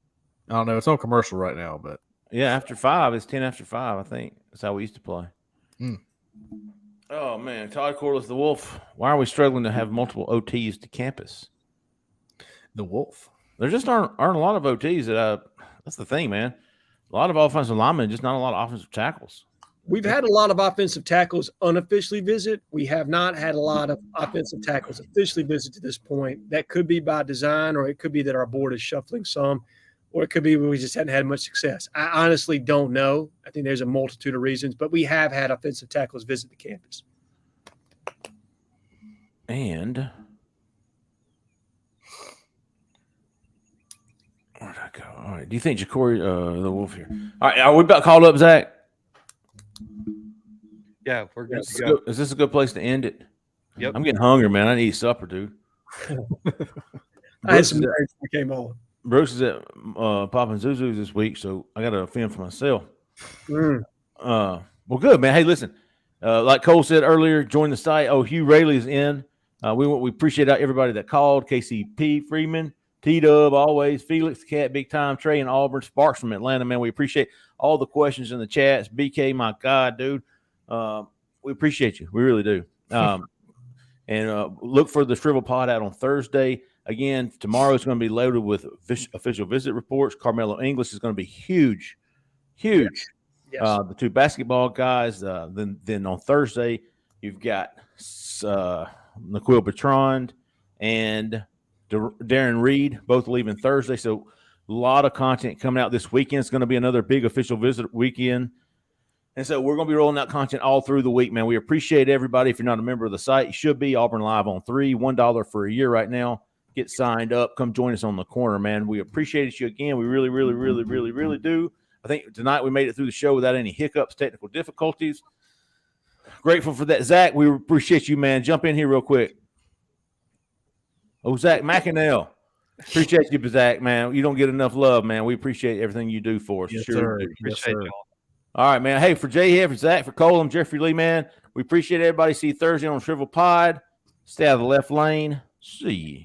I don't know. It's on commercial right now, but yeah, after 5, it's 10 after 5. I think that's how we used to play. Oh man, Todd Corliss, the Wolf. Why are we struggling to have multiple OTs to campus? The Wolf. There just aren't a lot of OTs that. That's the thing, man. A lot of offensive linemen, just not a lot of offensive tackles. We've had a lot of offensive tackles unofficially visit. We have not had a lot of offensive tackles officially visit to this point. That could be by design, or it could be that our board is shuffling some, or it could be we just hadn't had much success. I honestly don't know. I think there's a multitude of reasons, but we have had offensive tackles visit the campus. And where'd I go? All right. Do you think Jacory, the Wolf here? All right. Are we about called up, Zach? Yeah, we're good to go. Is this a good place to end it? Yep. I'm getting hungry, man. I need to eat supper, dude. I had some nerves when I came on. Brooks is at Papa and Zuzu's this week, so I got to fend for myself. Well, good, man. Hey, listen, like Cole said earlier, join the site. Oh, Hugh Rayleigh's in. We appreciate everybody that called. KCP, Freeman, T-Dub, always, Felix, Cat, Big Time, Trey, and Auburn, Sparks from Atlanta, man. We appreciate all the questions in the chats. BK, my God, dude. We appreciate you. We really do. And look for the Shrivel Pod out on Thursday. Again, tomorrow is going to be loaded with official visit reports. Carmelo English is going to be huge. Yes. The 2 basketball guys. Then on Thursday, you've got Naquil Bertrand and Darren Reed, both leaving Thursday. So a lot of content coming out this weekend. It's going to be another big official visit weekend. And so we're going to be rolling out content all through the week, man. We appreciate everybody. If you're not a member of the site, you should be. Auburn Live on 3, $1 for a year right now. Get signed up. Come join us on the corner, man. We appreciate you again. We really, really, really, really, really do. I think tonight we made it through the show without any hiccups, technical difficulties. Grateful for that. Zach, we appreciate you, man. Jump in here real quick. Oh, Zach McInnell. Appreciate you, Zach, man. You don't get enough love, man. We appreciate everything you do for us. Yes, sure sir. do. Appreciate y'all. All right, man. Hey, for Jhead, for Zach, for Cole, I'm Jeffrey Lee, man. We appreciate everybody. See you Thursday on Shrivel Pod. Stay out of the left lane. See you.